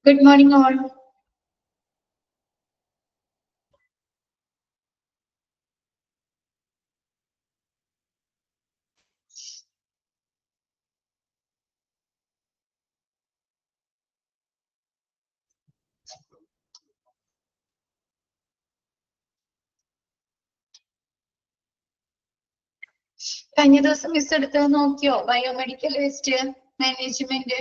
Good morning, all. കഴിഞ്ഞ ദിവസം miss എടുത്തത് നോക്കിയോ? ബയോമെഡിക്കൽ വേസ്റ്റ് മാനേജ്മെന്റ്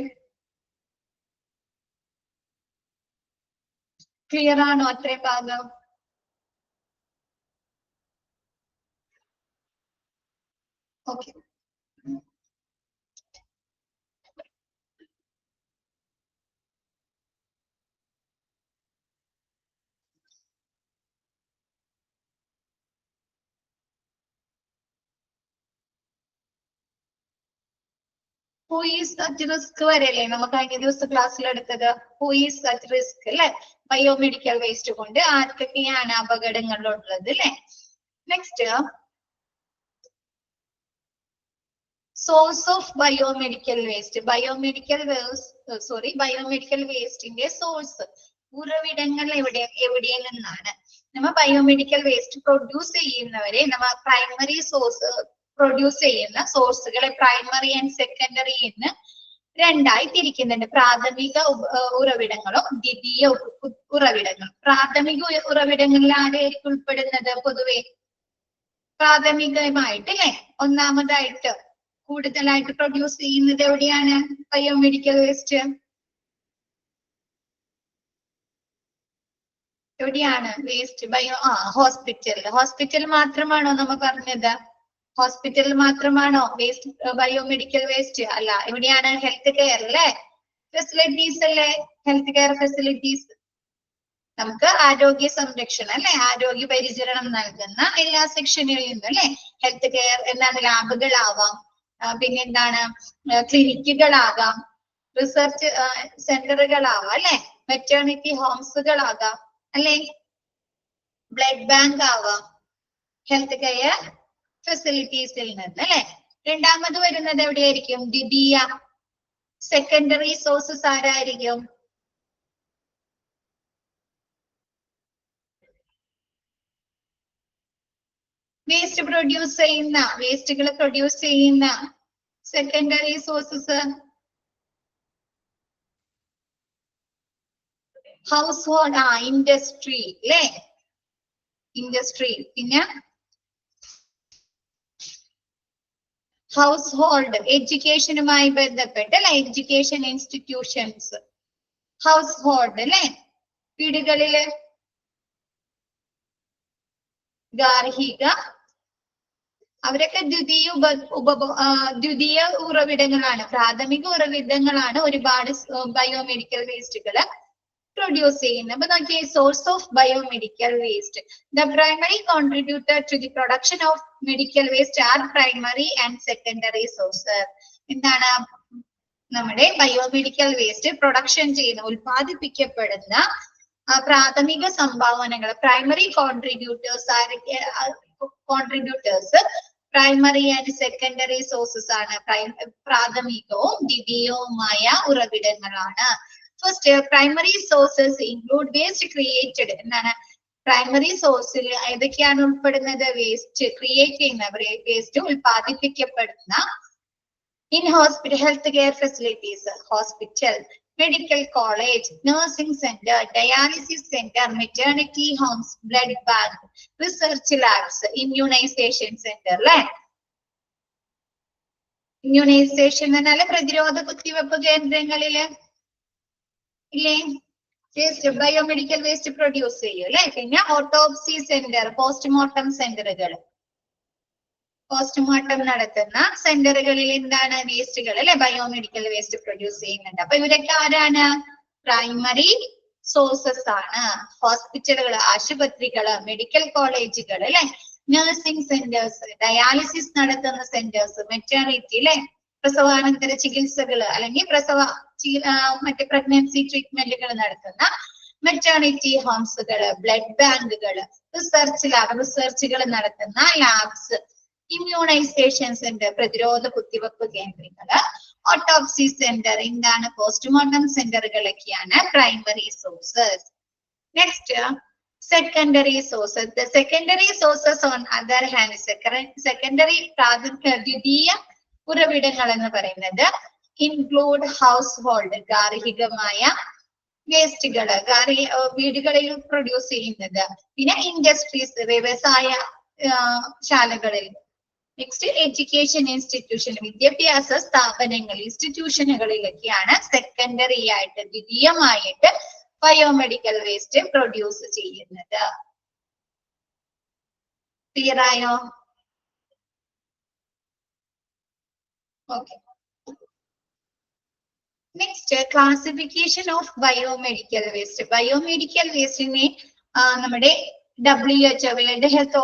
ക്ലിയർ ആണോ? അത്രയും ഭാഗം okay. Who is at risk വരെയല്ലേ നമ്മൾ കഴിഞ്ഞ ദിവസം ക്ലാസ്സിൽ എടുത്തത്? ഹൂ ഈസ് അറ്റ് റിസ്ക് അല്ലെ? ബയോമെഡിക്കൽ വേസ്റ്റ് കൊണ്ട് ആർക്കൊക്കെയാണ് അപകടങ്ങളുള്ളത് അല്ലെ? Next, source of biomedical waste. Biomedical വേസ്റ്റിന്റെ സോഴ്സ്, ഉറവിടങ്ങൾ എവിടെ നിന്നാണ്? നമ്മ ബയോമെഡിക്കൽ വേസ്റ്റ് പ്രൊഡ്യൂസ് ചെയ്യുന്നവരെ നമ്മ പ്രൈമറി സോഴ്സ് പ്രൊഡ്യൂസ് ചെയ്യുന്ന സോഴ്സുകളെ പ്രൈമറി ആൻഡ് സെക്കൻഡറി എന്ന് രണ്ടായി തിരിക്കുന്നുണ്ട്. പ്രാഥമിക ഉറവിടങ്ങളും ദ്വിതീയ ഉറവിടങ്ങളും. പ്രാഥമിക ഉറവിടങ്ങളിൽ ആരെയായിരിക്കും ഉൾപ്പെടുന്നത്? പൊതുവെ പ്രാഥമികമായിട്ട് അല്ലെ, ഒന്നാമതായിട്ട് കൂടുതലായിട്ട് പ്രൊഡ്യൂസ് ചെയ്യുന്നത് എവിടെയാണ് ബയോമെഡിക്കൽ വേസ്റ്റ്? എവിടെയാണ് വേസ്റ്റ്? ഹോസ്പിറ്റൽ മാത്രമാണോ നമ്മ പറഞ്ഞത്? ഹോസ്പിറ്റലിൽ മാത്രമാണോ വേസ്റ്റ് ബയോമെഡിക്കൽ വേസ്റ്റ്? അല്ല. എവിടെയാണ്? ഹെൽത്ത് കെയർ അല്ലെ, ഫെസിലിറ്റീസ് അല്ലെ, ഹെൽത്ത് കെയർ ഫെസിലിറ്റീസ്. നമുക്ക് ആരോഗ്യ സംരക്ഷണം അല്ലെ, ആരോഗ്യ പരിചരണം നൽകുന്ന എല്ലാ സെക്ഷനുകളിൽ നിന്നും അല്ലെ. ഹെൽത്ത് കെയർ എന്താണ്? ലാബുകളാവാം, പിന്നെ എന്താണ്, ക്ലിനിക്കുകളാകാം, റിസർച്ച് സെന്ററുകളാവാം അല്ലെ, മെറ്റേണിറ്റി ഹോംസുകളാകാം അല്ലെ, ബ്ലഡ് ബാങ്ക് ആവാം, ഹെൽത്ത് കെയർ ഫെസിലിറ്റീസിൽ നിന്ന് അല്ലെ. രണ്ടാമത് വരുന്നത് എവിടെയായിരിക്കും? ദ്വിതീയ സെക്കൻഡറി സോഴ്സസ് ആരായിരിക്കും? വേസ്റ്റുകൾ പ്രൊഡ്യൂസ് ചെയ്യുന്ന secondary sources house hold, industry അല്ലെ, ഇൻഡസ്ട്രി. പിന്നെ ഹൗസ് ഹോൾഡ്, എഡ്യൂക്കേഷനുമായി ബന്ധപ്പെട്ട് അല്ലെ, എഡ്യൂക്കേഷൻ ഇൻസ്റ്റിറ്റ്യൂഷൻസ്. ഹൗസ് ഹോൾഡ് അല്ലെ, വീടുകളില്. ഗാർഹിക, അവരൊക്കെ ദ്വിതീയ ഉറവിടങ്ങളാണ്. പ്രാഥമിക ഉറവിടങ്ങളാണ് ഒരുപാട് ബയോമെഡിക്കൽ വേസ്റ്റുകള് പ്രൊഡ്യൂസ് ചെയ്യുന്നത്. അപ്പൊ നോക്കിയേ, source of biomedical waste. The primary contributor to the production of medical waste are primary and secondary source. എന്താണ്? നമ്മുടെ ബയോമെഡിക്കൽ വേസ്റ്റ് പ്രൊഡക്ഷൻ ചെയ്യുന്ന, ഉൽപ്പാദിപ്പിക്കപ്പെടുന്ന പ്രാഥമിക സംഭാവനകൾ, primary contributors primary and secondary sources ആണ്. പ്രാഥമികവും ദ്വിതീയവുമായ ഉറവിടങ്ങളാണ്. First, primary sources include waste created. എന്താണ്? പ്രൈമറി സോഴ്സിൽ ഏതൊക്കെയാണ് ഉൾപ്പെടുന്നത്? വേസ്റ്റ് ക്രിയേറ്റ് ചെയ്യുന്ന, വേസ്റ്റ് ഉൽപ്പാദിപ്പിക്കപ്പെടുന്ന in hospital, health care facilities, hospital, medical college, nursing centre, dialysis centre, maternity Holmes, blood bank, research labs, immunisation centre അല്ലെ. ഇമ്മ്യൂണൈസേഷൻ എന്നാല് പ്രതിരോധ കുത്തിവെപ്പ് കേന്ദ്രങ്ങളില് ഇല്ലേ വേസ്റ്റ്, ബയോമെഡിക്കൽ വേസ്റ്റ് പ്രൊഡ്യൂസ് ചെയ്യും അല്ലെ. പിന്നെ ഓട്ടോപ്സി സെന്റർ, പോസ്റ്റ്മോർട്ടം സെന്ററുകൾ, പോസ്റ്റ്മോർട്ടം നടത്തുന്ന സെന്ററുകളിൽ എന്താണ്? വേസ്റ്റുകൾ അല്ലെ, ബയോമെഡിക്കൽ വേസ്റ്റ് പ്രൊഡ്യൂസ് ചെയ്യുന്നുണ്ട്. അപ്പൊ ഇവരൊക്കെ ആരാണ്? പ്രൈമറി സോഴ്സസ് ആണ്. ഹോസ്പിറ്റലുകൾ, ആശുപത്രികള്, മെഡിക്കൽ കോളേജുകൾ അല്ലെ, നഴ്സിംഗ് സെന്റേഴ്സ്, ഡയാലിസിസ് നടത്തുന്ന സെന്റേഴ്സ്, മെറ്റേണിറ്റി അല്ലെ, പ്രസവാനന്തര ചികിത്സകള് അല്ലെങ്കിൽ മറ്റേ പ്രഗ്നൻസി ട്രീറ്റ്മെന്റുകൾ നടത്തുന്ന മെറ്റേണിറ്റി ഹോംസുകള്, ബ്ലഡ് ബാങ്കുകള്, റിസർച്ചുകൾ നടത്തുന്ന ലാബ്സ്, ഇമ്മ്യൂണൈസേഷൻ സെന്റർ പ്രതിരോധ കുത്തിവെപ്പ് കേന്ദ്രങ്ങള്, ഓട്ടോപ്സി സെന്റർ എന്താണ് പോസ്റ്റ്മോർട്ടം സെന്ററുകളൊക്കെയാണ് primary sources. Next secondary sources. The secondary sources on other hand, secondary ദ്വിതീയ ഉറവിടങ്ങൾ എന്ന് പറയുന്നത് ഇൻക്ലൂഡ് ഹൗസ് ഹോൾഡ് ഗാർഹികമായ വേസ്റ്റുകള്, വീടുകളിൽ പ്രൊഡ്യൂസ് ചെയ്യുന്നത്, പിന്നെ ഇൻഡസ്ട്രീസ് വ്യവസായ ശാലകളിൽ. നെക്സ്റ്റ് എഡ്യൂക്കേഷൻ ഇൻസ്റ്റിറ്റ്യൂഷൻ വിദ്യാഭ്യാസ സ്ഥാപനങ്ങൾ ഇൻസ്റ്റിറ്റ്യൂഷനുകളിലൊക്കെയാണ് സെക്കൻഡറി ആയിട്ട് ദ്വിതീയമായിട്ട് ബയോമെഡിക്കൽ വേസ്റ്റ് പ്രൊഡ്യൂസ് ചെയ്യുന്നത്. ക്ലിയർ ആയോ? Okay. Next classification of biomedical waste. Biomedical വേസ്റ്റിനെ നമ്മുടെ WHO വേൾഡ് ഹെൽത്ത്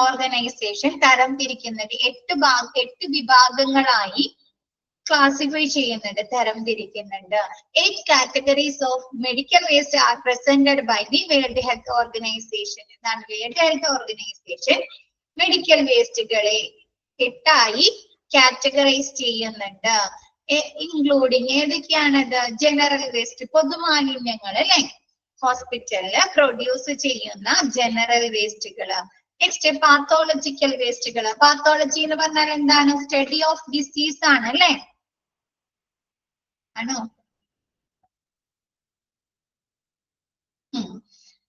ഓർഗനൈസേഷൻ തരം തിരിക്കുന്നത് 8 വിഭാഗങ്ങളായി ക്ലാസിഫൈ ചെയ്യുന്നുണ്ട്, തരം തിരിക്കുന്നുണ്ട്. 8 categories of medical waste are presented by the World Health Organization. എന്നാണ് വേൾഡ് ഹെൽത്ത് ഓർഗനൈസേഷൻ മെഡിക്കൽ വേസ്റ്റുകളെ 8ആയി കാറ്റഗറൈസ് ചെയ്യുന്നുണ്ട്. ഇൻക്ലൂഡിങ് ഏതൊക്കെയാണത്? ജനറൽ വേസ്റ്റ് പൊതുമാലിന്യങ്ങൾ അല്ലെ, ഹോസ്പിറ്റലില് പ്രൊഡ്യൂസ് ചെയ്യുന്ന ജനറൽ വേസ്റ്റുകള്. നെക്സ്റ്റ് പാത്തോളജിക്കൽ വേസ്റ്റുകള്. പാത്തോളജി എന്ന് പറഞ്ഞാൽ എന്താണ്? സ്റ്റഡി ഓഫ് ഡിസീസ് ആണ് അല്ലെ, ആണോ?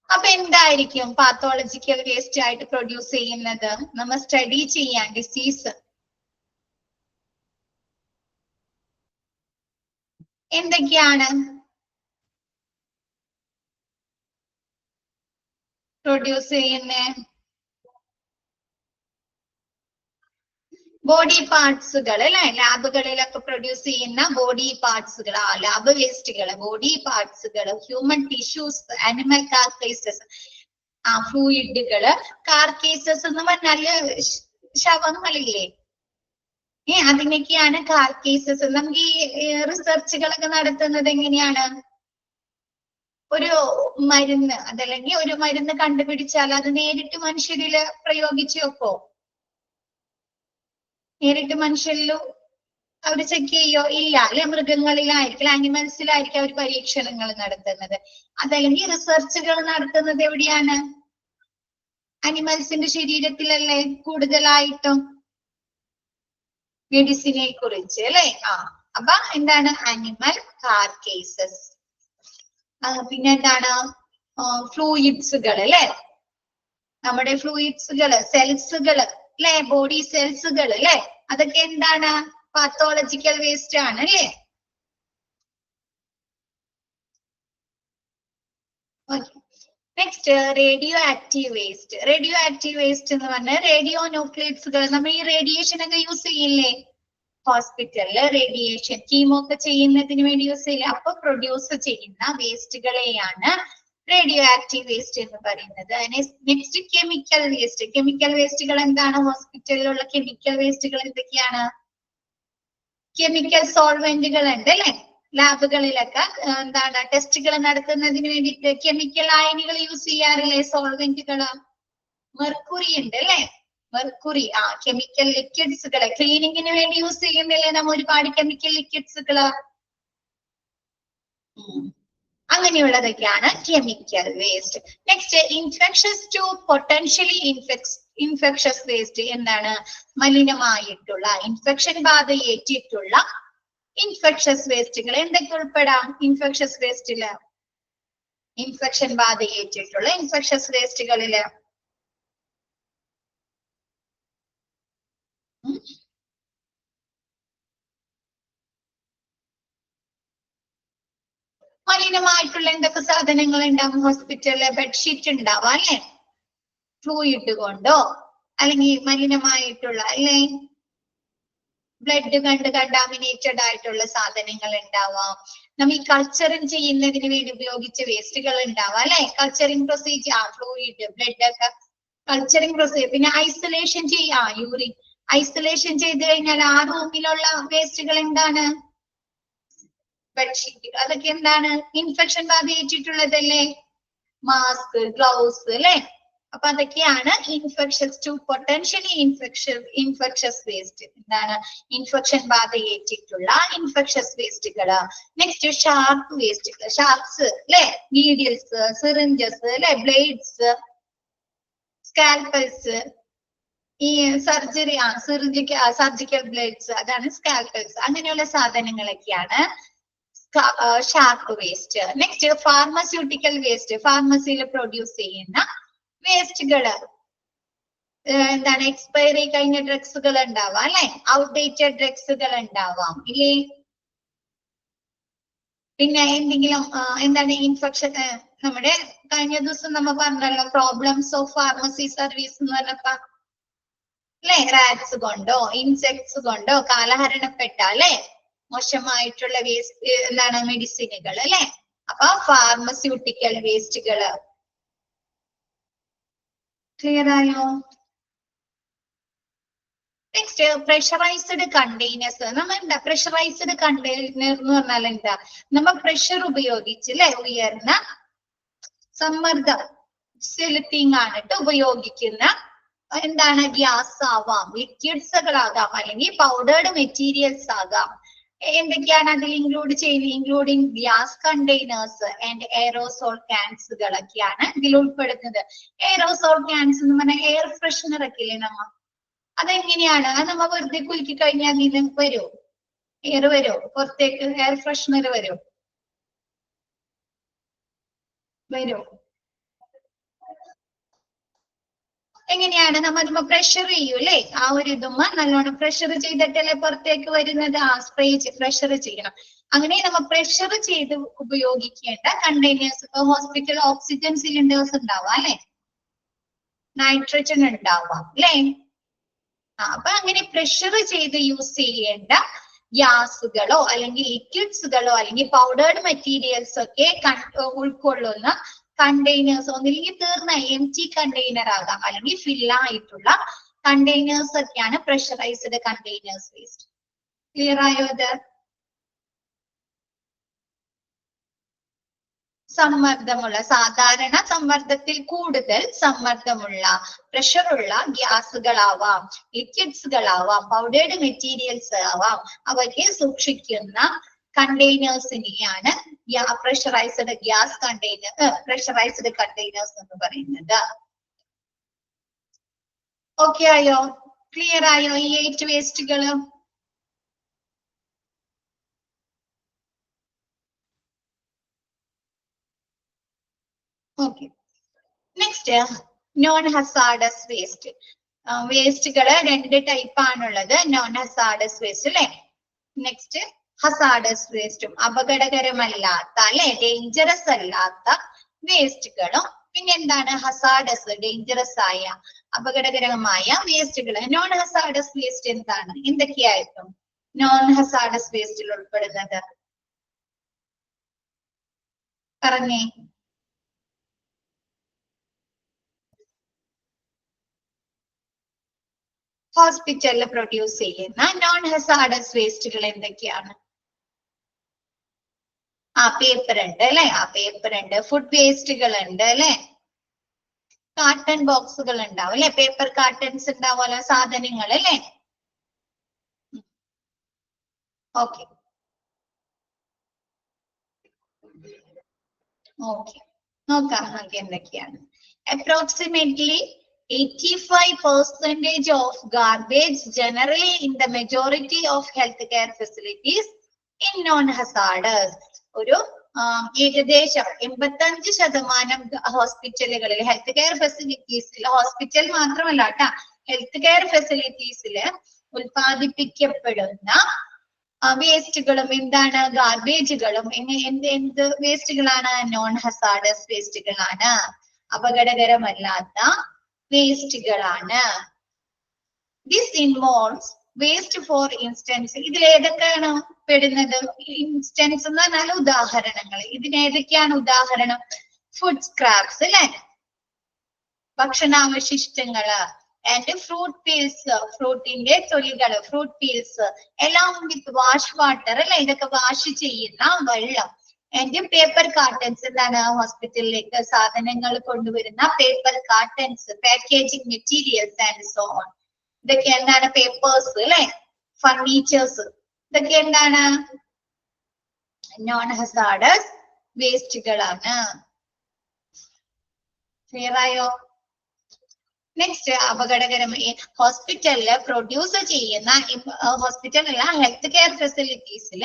അപ്പൊ എന്തായിരിക്കും പാത്തോളജിക്കൽ വേസ്റ്റ് ആയിട്ട് പ്രൊഡ്യൂസ് ചെയ്യുന്നത്? നമ്മൾ സ്റ്റഡി ചെയ്യാൻ ഡിസീസ് എന്തൊക്കെയാണ് പ്രൊഡ്യൂസ് ചെയ്യുന്നത്? ബോഡി പാർട്സുകൾ അല്ലെ, ലാബുകളിലൊക്കെ പ്രൊഡ്യൂസ് ചെയ്യുന്ന ബോഡി പാർട്സുകൾ, ലാബ് വേസ്റ്റുകൾ, ബോഡി പാർട്സുകൾ, ഹ്യൂമൻ ടിഷ്യൂസ്, ആനിമൽ കാർക്കേസസ്, ഫ്ലൂയിഡുകള്. കാർക്കേസസ് എന്ന് പറഞ്ഞാല് ശവങ്ങളില്ലേ, അതിനൊക്കെയാണ് കാർക്കേസസ്. നമുക്ക് ഈ റിസർച്ചുകളൊക്കെ നടത്തുന്നത് എങ്ങനെയാണ്? ഒരു മരുന്ന് അതല്ലെങ്കിൽ ഒരു മരുന്ന് കണ്ടുപിടിച്ചാൽ അത് നേരിട്ട് മനുഷ്യരില് പ്രയോഗിച്ചു വെക്കോ? നേരിട്ട് മനുഷ്യരിലും അവർ ചെക്ക് ചെയ്യോ? ഇല്ല അല്ലെ, മൃഗങ്ങളിലായിരിക്കും, ആനിമൽസിലായിരിക്കും അവർ പരീക്ഷണങ്ങൾ നടത്തുന്നത്. അതല്ലെങ്കിൽ റിസർച്ചുകൾ നടത്തുന്നത് എവിടെയാണ്? അനിമൽസിന്റെ ശരീരത്തിലല്ലേ കൂടുതലായിട്ടും മെഡിസിനെ കുറിച്ച് അല്ലെ. അപ്പൊ എന്താണ്? അനിമൽ കാർക്കേസസ്. പിന്നെ എന്താണ്? ഫ്ലൂയിഡ്സുകൾ അല്ലെ, നമ്മുടെ ഫ്ലൂയിഡ്സുകള്, സെൽസുകള് അല്ലെ, ബോഡി സെൽസുകൾ അല്ലെ, അതൊക്കെ എന്താണ്? പാത്തോളജിക്കൽ വേസ്റ്റ് ആണ് അല്ലെ. Next radio active waste. Radio active waste എന്ന് പറഞ്ഞാൽ റേഡിയോ ന്യൂക്ലിയസുകൾ. നമ്മൾ ഈ റേഡിയേഷൻ ഒക്കെ യൂസ് ചെയ്യില്ലേ ഹോസ്പിറ്റലില്? റേഡിയേഷൻ കീമോ ഒക്കെ ചെയ്യുന്നതിന് വേണ്ടി യൂസ് ചെയ്യില്ല. അപ്പൊ പ്രൊഡ്യൂസ് ചെയ്യുന്ന വേസ്റ്റുകളെയാണ് റേഡിയോ ആക്റ്റീവ് വേസ്റ്റ് എന്ന് പറയുന്നത്. Next chemical waste. കെമിക്കൽ വേസ്റ്റുകൾ എന്താണ്? ഹോസ്പിറ്റലിലുള്ള കെമിക്കൽ വേസ്റ്റുകൾ എന്തൊക്കെയാണ്? കെമിക്കൽ സോൾവെന്റുകൾ ഉണ്ട് അല്ലെ, ലാബുകളിലൊക്കെ എന്താണ് ടെസ്റ്റുകൾ നടത്തുന്നതിന് വേണ്ടിയിട്ട് കെമിക്കൽ അയനുകൾ യൂസ് ചെയ്യാറില്ലേ, സോൾവെന്റുകള്. മെർക്കുറി ഉണ്ട് അല്ലെ, മെർക്കുറി. കെമിക്കൽ ലിക്വിഡ്സുകള് ക്ലീനിങ്ങിന് വേണ്ടി യൂസ് ചെയ്യുന്നില്ലേ നമ്മ ഒരുപാട് കെമിക്കൽ ലിക്വിഡ്സുകള്. അങ്ങനെയുള്ളതൊക്കെയാണ് chemical waste. Next infectious to potentially infectious waste. എന്താണ്? മലിനമായിട്ടുള്ള, ഇൻഫെക്ഷൻ ബാധ ഏറ്റിട്ടുള്ള ഇൻഫെക്ഷസ് വേസ്റ്റുകൾ. എന്തൊക്കെ ഉൾപ്പെടാം ഇൻഫെക്ഷസ് വേസ്റ്റില്? ഇൻഫെക്ഷൻ ബാധ ഏറ്റിട്ടുള്ള ഇൻഫെക്ഷസ് വേസ്റ്റുകളില് മലിനമായിട്ടുള്ള എന്തൊക്കെ സാധനങ്ങൾ ഉണ്ടാവും ഹോസ്പിറ്റലില്? ബെഡ്ഷീറ്റ് ഉണ്ടാവാം അല്ലെ, ഫ്ലൂയിഡ് കൊണ്ടോ, അല്ലെങ്കിൽ മലിനമായിട്ടുള്ള അല്ലെ ബ്ലഡ് കൊണ്ട് കണ്ടാമിനേറ്റഡ് ആയിട്ടുള്ള സാധനങ്ങൾ ഉണ്ടാവാം. നമ്മൾ ഈ കൾച്ചറിങ് ചെയ്യുന്നതിന് വേണ്ടി ഉപയോഗിച്ച വേസ്റ്റുകൾ ഉണ്ടാവാം അല്ലെ, കൾച്ചറിങ് പ്രൊസീജിയർ, ഫ്ലൂയിഡ്, ബ്ലഡ് ഒക്കെ കൾച്ചറിങ് പ്രൊസീജിയർ. പിന്നെ ഐസൊലേഷൻ യൂറിൻ ഐസൊലേഷൻ ചെയ്ത് കഴിഞ്ഞാൽ ആ റൂമിലുള്ള വേസ്റ്റുകൾ എന്താണ്? ബെഡ്ഷീറ്റ്. അതൊക്കെ എന്താണ്? ഇൻഫെക്ഷൻ ബാധിച്ചിട്ടുള്ളതല്ലേ. മാസ്ക്, ഗ്ലൗസ് അല്ലെ, അപ്പൊ അതൊക്കെയാണ് infectious to potentially infectious waste. എന്താണ്? ഇൻഫെക്ഷൻ ബാധയേറ്റിട്ടുള്ള ഇൻഫെക്ഷസ് വേസ്റ്റുകള്. നെക്സ്റ്റ് ഷാർപ്പ് വേസ്റ്റുകൾ, ഷാർപ്സ് അല്ലെ, നീഡിൽസ്, സിറിഞ്ചസ് അല്ലെ, ബ്ലേഡ്സ്, സ്കാൽപ്പൽസ്, ഈ സർജിക്കൽ ബ്ലേഡ്സ്, അതാണ് സ്കാൽപ്പൽസ്. അങ്ങനെയുള്ള സാധനങ്ങളൊക്കെയാണ് sharp waste. Next pharmaceutical waste, ഫാർമസിയിൽ പ്രൊഡ്യൂസ് ചെയ്യുന്ന വേസ്റ്റുകള്. എന്താണ്? എക്സ്പയറി കഴിഞ്ഞ ഡ്രഗ്സുകൾ ഉണ്ടാവാം അല്ലെ, ഔട്ട്ഡേറ്റഡ് ഡ്രഗ്സുകൾ ഉണ്ടാവാം ഇല്ലേ. പിന്നെ എന്തെങ്കിലും എന്താണ് ഇൻഫെക്ഷൻ, നമ്മുടെ കഴിഞ്ഞ ദിവസം നമ്മൾ പറഞ്ഞല്ലോ പ്രോബ്ലംസ് ഓഫ് ഫാർമസി സർവീസ് എന്ന് പറഞ്ഞപ്പോ അല്ലെ, റാറ്റ്സ് കൊണ്ടോ ഇൻസെക്ട്സ് കൊണ്ടോ കാലഹരണപ്പെട്ട അല്ലെ മോശമായിട്ടുള്ള വേസ്റ്റ്, എന്താണ് മെഡിസിനുകൾ അല്ലെ. അപ്പൊ ഫാർമസ്യൂട്ടിക്കൽ വേസ്റ്റുകള്. ക്ലിയർ ആയോ? Next pressurised containers. നമ്മൾ എന്താ പ്രഷറൈസ്ഡ് കണ്ടെയ്നർ എന്ന് പറഞ്ഞാൽ എന്താ? നമ്മൾ പ്രഷർ ഉപയോഗിച്ച് അല്ലെ, ഉയർന്ന സമ്മർദ്ദം ചെലുത്തിങ്ങാണിട്ട് ഉപയോഗിക്കുന്ന എന്താണ്? ഗ്യാസ് ആവാം, ലിക്വിഡ്സുകളാകാം, അല്ലെങ്കിൽ പൗഡേർഡ് മെറ്റീരിയൽസ് ആകാം. എന്തൊക്കെയാണ് അതിൽ ഇൻക്ലൂഡ് ചെയ്യുന്നത്? Including glass containers and aerosol ക്യാൻസുകളൊക്കെയാണ് ഇതിൽ ഉൾപ്പെടുന്നത്. എയറോസോൾ ക്യാൻസ് എന്ന് പറഞ്ഞാൽ എയർ ഫ്രഷ്നർ ഒക്കെ ഇല്ലേ നമ്മ, അതെങ്ങനെയാണ്? അത് നമ്മ വെറുതെ കുലുക്കി കഴിഞ്ഞാൽ ഇതിൽ വരും, എയർ വരും പുറത്തേക്ക്, എയർ ഫ്രഷ്നർ വരും. എങ്ങനെയാണ്? നമ്മ പ്രഷർ ചെയ്യും അല്ലെ, ആ ഒരു ഇതുമ്മ നല്ലോണം പ്രഷർ ചെയ്തിട്ടല്ലേ പുറത്തേക്ക് വരുന്നത്. ആ സ്പ്രേ പ്രഷർ ചെയ്യണം. അങ്ങനെ നമ്മ പ്രഷർ ചെയ്ത് ഉപയോഗിക്കേണ്ട കണ്ടെയ്നേഴ്സ്. ഇപ്പൊ ഹോസ്പിറ്റൽ ഓക്സിജൻ സിലിണ്ടേഴ്സ് ഉണ്ടാവാം അല്ലെ, നൈട്രജൻ ഉണ്ടാവാം അല്ലെ. അപ്പൊ അങ്ങനെ പ്രഷർ ചെയ്ത് യൂസ് ചെയ്യേണ്ട ഗ്യാസുകളോ അല്ലെങ്കിൽ ലിക്വിഡ്സുകളോ അല്ലെങ്കിൽ പൗഡേർഡ് മെറ്റീരിയൽസ് ഒക്കെ ഉൾക്കൊള്ളുന്ന കണ്ടെയ്നേഴ്സ്, ഒന്നില്ലെങ്കിൽ തീർന്ന എംറ്റി കണ്ടെയ്നർ ആകാം, അല്ലെങ്കിൽ ഫില്ലായിട്ടുള്ള കണ്ടെയ്നേഴ്സ് ഒക്കെയാണ് പ്രഷറൈസ്ഡ് കണ്ടെയ്നേഴ്സ് വേസ്റ്റ്. ക്ലിയർ ആയോ? അത് സമ്മർദ്ദമുള്ള, സാധാരണ സമ്മർദ്ദത്തിൽ കൂടുതൽ സമ്മർദ്ദമുള്ള, പ്രഷറുള്ള ഗ്യാസുകളാവാം, ലിക്വിഡ്സുകളാവാം, പൗഡേർഡ് മെറ്റീരിയൽസ് ആവാം, അവയ്ക്ക് സൂക്ഷിക്കുന്ന കണ്ടെയ്നേഴ്സിനെയാണ് pressurised gas container, pressurised containers എന്ന് പറയുന്നത്. ഓക്കെ ആയോ? ക്ലിയർ ആയോ ഈ 8 വേസ്റ്റുകള്? Okay. Next non hazardous waste. വേസ്റ്റുകള് 2 ടൈപ്പ് ആണുള്ളത്. നോൺ ഹസാർഡസ് വേസ്റ്റ് അല്ലെ. നെക്സ്റ്റ് ഹസാർഡസ് വേസ്റ്റും, അപകടകരമല്ലാത്ത അല്ലെ, ഡേഞ്ചറസ് അല്ലാത്ത വേസ്റ്റുകളും. പിന്നെ എന്താണ്? ഹസാർഡസ്, ഡേഞ്ചറസ് ആയ, അപകടകരമായ വേസ്റ്റുകൾ. നോൺ ഹസാർഡസ് വേസ്റ്റ് എന്താണ്? എന്തൊക്കെയായിട്ടും നോൺ ഹസാർഡസ് വേസ്റ്റിൽ ഉൾപ്പെടുന്നത്? പറഞ്ഞേ. ഹോസ്പിറ്റലിൽ പ്രൊഡ്യൂസ് ചെയ്യുന്ന നോൺ ഹസാർഡസ് വേസ്റ്റുകൾ എന്തൊക്കെയാണ്? പേപ്പർ ഉണ്ട് അല്ലെ, പേപ്പർ ഉണ്ട്. ഫുഡ് വേസ്റ്റുകൾ ഉണ്ട് അല്ലെ, കാർട്ടൺ ബോക്സുകൾ ഉണ്ടാവും അല്ലെ, പേപ്പർ കാർട്ടൺസ് ഉണ്ടാവുമല്ലോ, സാധനങ്ങൾ അല്ലെ. ഓക്കെ ഓക്കെ, നോക്കാം നമുക്ക് എന്തൊക്കെയാണ്. Approximately 85% of garbage generally in the majority of healthcare facilities in non-hazardous. ഒരു ഏകദേശം 85% ഹോസ്പിറ്റലുകളിൽ, ഹെൽത്ത് കെയർ ഫെസിലിറ്റീസിൽ, ഹോസ്പിറ്റൽ മാത്രമല്ല കേട്ടാ, ഹെൽത്ത് കെയർ ഫെസിലിറ്റീസിൽ ഉൽപ്പാദിപ്പിക്കപ്പെടുന്ന വേസ്റ്റുകളും എന്താണ്? ഗാർബേജുകളും. എന്ത് വേസ്റ്റുകളാണ്? നോൺ ഹസാർഡസ് വേസ്റ്റുകളാണ്, അപകടകരമല്ലാത്ത വേസ്റ്റുകളാണ്. This involves waste for instance. ഇതിൽ ഏതൊക്കെയാണ് പെടുന്നത്? ഇൻസ്റ്റൻസ് എന്ന് പറഞ്ഞാൽ ഉദാഹരണങ്ങൾ. ഇതിനേതൊക്കെയാണ് ഉദാഹരണം? ഫുഡ് സ്ക്രാപ്സ് അല്ലെ, ഭക്ഷണാവശിഷ്ടങ്ങള്, ആൻഡ് ഫ്രൂട്ട് പീൽസ്, ഫ്രൂട്ടിന്റെ തൊലികള്, ഫ്രൂട്ട് പീൽസ്, എല്ലാം വിത്ത് വാഷ് വാട്ടർ അല്ലെ, ഇതൊക്കെ വാഷ് ചെയ്യുന്ന വെള്ളം, ആൻഡ് പേപ്പർ കാർട്ടൻസ് എന്താണ് ഹോസ്പിറ്റലിലേക്ക് സാധനങ്ങൾ കൊണ്ടുവരുന്ന paper cartons packaging materials and so on ഇതൊക്കെ എന്താണ് പേപ്പേഴ്സ് അല്ലെ ഫർണിച്ചേഴ്സ് ഇതൊക്കെ എന്താണ് നോൺ ഹസാർഡസ് വേസ്റ്റുകളാണ് ക്ലിയർ ആയോ നെക്സ്റ്റ് അപകടകരമായി ഹോസ്പിറ്റലില് പ്രൊഡ്യൂസ് ചെയ്യുന്ന ഹോസ്പിറ്റലല്ല ഹെൽത്ത് കെയർ ഫെസിലിറ്റീസിൽ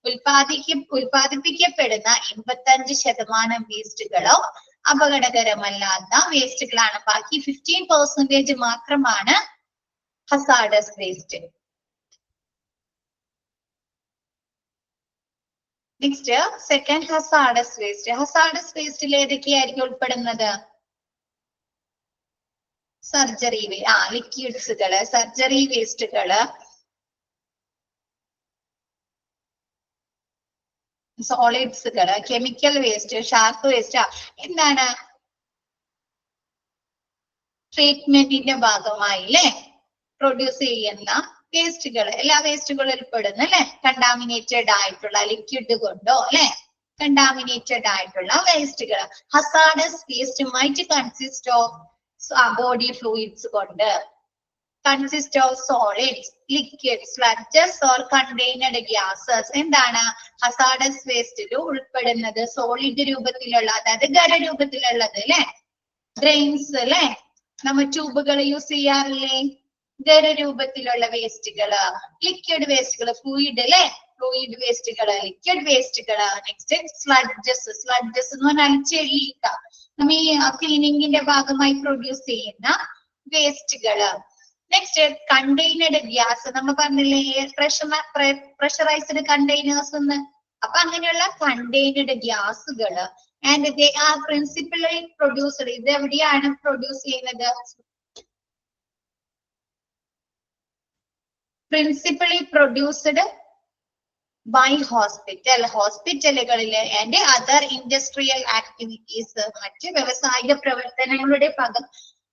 ഉൽപാദിപ്പിക്കപ്പെടുന്ന 85% വേസ്റ്റുകളോ അപകടകരമല്ലാത്ത വേസ്റ്റുകളാണ് ബാക്കി 15% മാത്രമാണ് hazardous waste next second hazardous വേസ്റ്റിൽ ഏതൊക്കെയായിരിക്കും ഉൾപ്പെടുന്നത് സർജറി ലിക്വിഡ്സുകള് സർജറി വേസ്റ്റുകള് സോളിഡ്സുകള് കെമിക്കൽ വേസ്റ്റ് ഷാർപ്പ് വേസ്റ്റ് എന്താണ് ട്രീറ്റ്മെന്റിന്റെ ഭാഗമായി അല്ലെ പ്രൊഡ്യൂസ് ചെയ്യുന്ന വേസ്റ്റുകൾ എല്ലാ വേസ്റ്റുകളും ഉൾപ്പെടുന്നു അല്ലെ കണ്ടാമിനേറ്റഡ് ആയിട്ടുള്ള ലിക്വിഡ് കൊണ്ടോ അല്ലെ കണ്ടാമിനേറ്റഡ് ആയിട്ടുള്ള വേസ്റ്റുകൾ hazardous waste might consist of body fluids കൊണ്ട് consist of solids liquid sludges or contained gases എന്താണ് ഹസാർഡസ് വേസ്റ്റിൽ ഉൾപ്പെടുന്നത് സോളിഡ് രൂപത്തിലുള്ള അതായത് ഖരരൂപത്തിലുള്ളത് അല്ലെ ഗ്രെയിൻസ് അല്ലെ നമ്മൾ ട്യൂബുകൾ യൂസ് ചെയ്യാറില്ലേ ഖരരൂപത്തിലുള്ള വേസ്റ്റുകള് ലിക്വിഡ് വേസ്റ്റുകള് ഫ്ലൂയിഡ് അല്ലെ ഫ്ലൂയിഡ് വേസ്റ്റുകള് ലിക്വിഡ് വേസ്റ്റുകള് നെക്സ്റ്റ് സ്ലഡ്ജസ് എന്ന് പറഞ്ഞാൽ ചെളിയിട്ട നമ്മ ഈ ക്ലീനിങ്ങിന്റെ ഭാഗമായി പ്രൊഡ്യൂസ് ചെയ്യുന്ന വേസ്റ്റുകള് നെക്സ്റ്റ് കണ്ടെയ്നർഡ് ഗ്യാസ് നമ്മൾ പറഞ്ഞില്ലേ പ്രഷറൈസ്ഡ് കണ്ടെയ്നേഴ്സ് എന്ന് അപ്പൊ അങ്ങനെയുള്ള കണ്ടെയ്നർഡ് ഗ്യാസുകള് and they are principally produced ഇത് എവിടെയാണ് പ്രൊഡ്യൂസ് ചെയ്യുന്നത് പ്രിൻസിപ്പലി പ്രൊഡ്യൂസ്ഡ് ബൈ ഹോസ്പിറ്റലുകളില് ആൻഡ് അതർ ഇൻഡസ്ട്രിയൽ ആക്ടിവിറ്റീസ് മറ്റ് വ്യവസായിക പ്രവർത്തനങ്ങളുടെ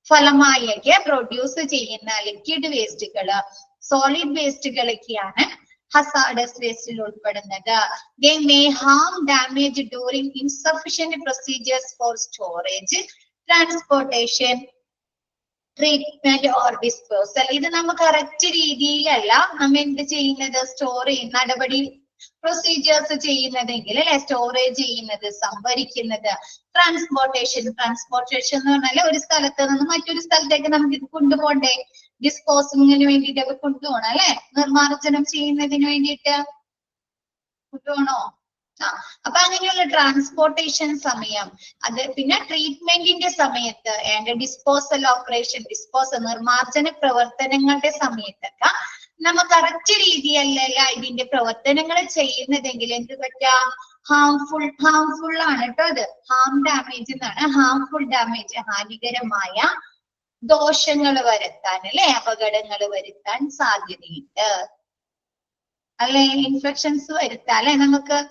ഫലമായൊക്കെ പ്രൊഡ്യൂസ് ചെയ്യുന്ന ലിക്വിഡ് വേസ്റ്റുകള് സോളിഡ് വേസ്റ്റുകളൊക്കെയാണ് ഹസാർഡസ് വേസ്റ്റിൽ ഉൾപ്പെടുന്നത് they may harm damage during insufficient procedures for storage transportation treatment or disposal ഇത് നമ്മൾ കറക്റ്റ് രീതിയിലല്ല നമ്മ എന്ത് ചെയ്യുന്നത് സ്റ്റോർ ചെയ്യുന്ന നടപടി പ്രൊസീജിയേഴ്സ് ചെയ്യുന്നതെങ്കിൽ അല്ലെ സ്റ്റോറേജ് ചെയ്യുന്നത് സംഭരിക്കുന്നത് ട്രാൻസ്പോർട്ടേഷൻ എന്ന് പറഞ്ഞാൽ ഒരു സ്ഥലത്ത് നിന്ന് മറ്റൊരു സ്ഥലത്തേക്ക് നമുക്ക് ഇത് കൊണ്ടുപോകണ്ടേ ഡിസ്പോസിങ്ങിന് വേണ്ടിയിട്ടൊക്കെ കൊണ്ടുപോകണം അല്ലെ നിർമ്മാർജ്ജനം ചെയ്യുന്നതിന് വേണ്ടിയിട്ട് കൊണ്ടുപോകണോ അപ്പൊ അങ്ങനെയുള്ള ട്രാൻസ്പോർട്ടേഷൻ സമയം അത് പിന്നെ ട്രീറ്റ്മെന്റിന്റെ സമയത്ത് ആൻഡ് ഡിസ്പോസൽ ഓപ്പറേഷൻ നിർമ്മാർജ്ജന പ്രവർത്തനങ്ങളുടെ സമയത്തൊക്കെ നമ്മ കറക്റ്റ് രീതിയല്ല ഇതിന്റെ പ്രവർത്തനങ്ങൾ ചെയ്യുന്നതെങ്കിൽ എന്ത് പറ്റാം ഹാംഫുൾ ആണ് കേട്ടോ അത് ഹാം ഡാമേജ് എന്നാണ് ഹാംഫുൾ ഡാമേജ് ഹാനികരമായ ദോഷങ്ങൾ വരുത്താൻ അല്ലെ അപകടങ്ങൾ വരുത്താൻ സാധ്യതയുണ്ട് അല്ലെ ഇൻഫെക്ഷൻസ് വരുത്താം അല്ലെ നമുക്ക്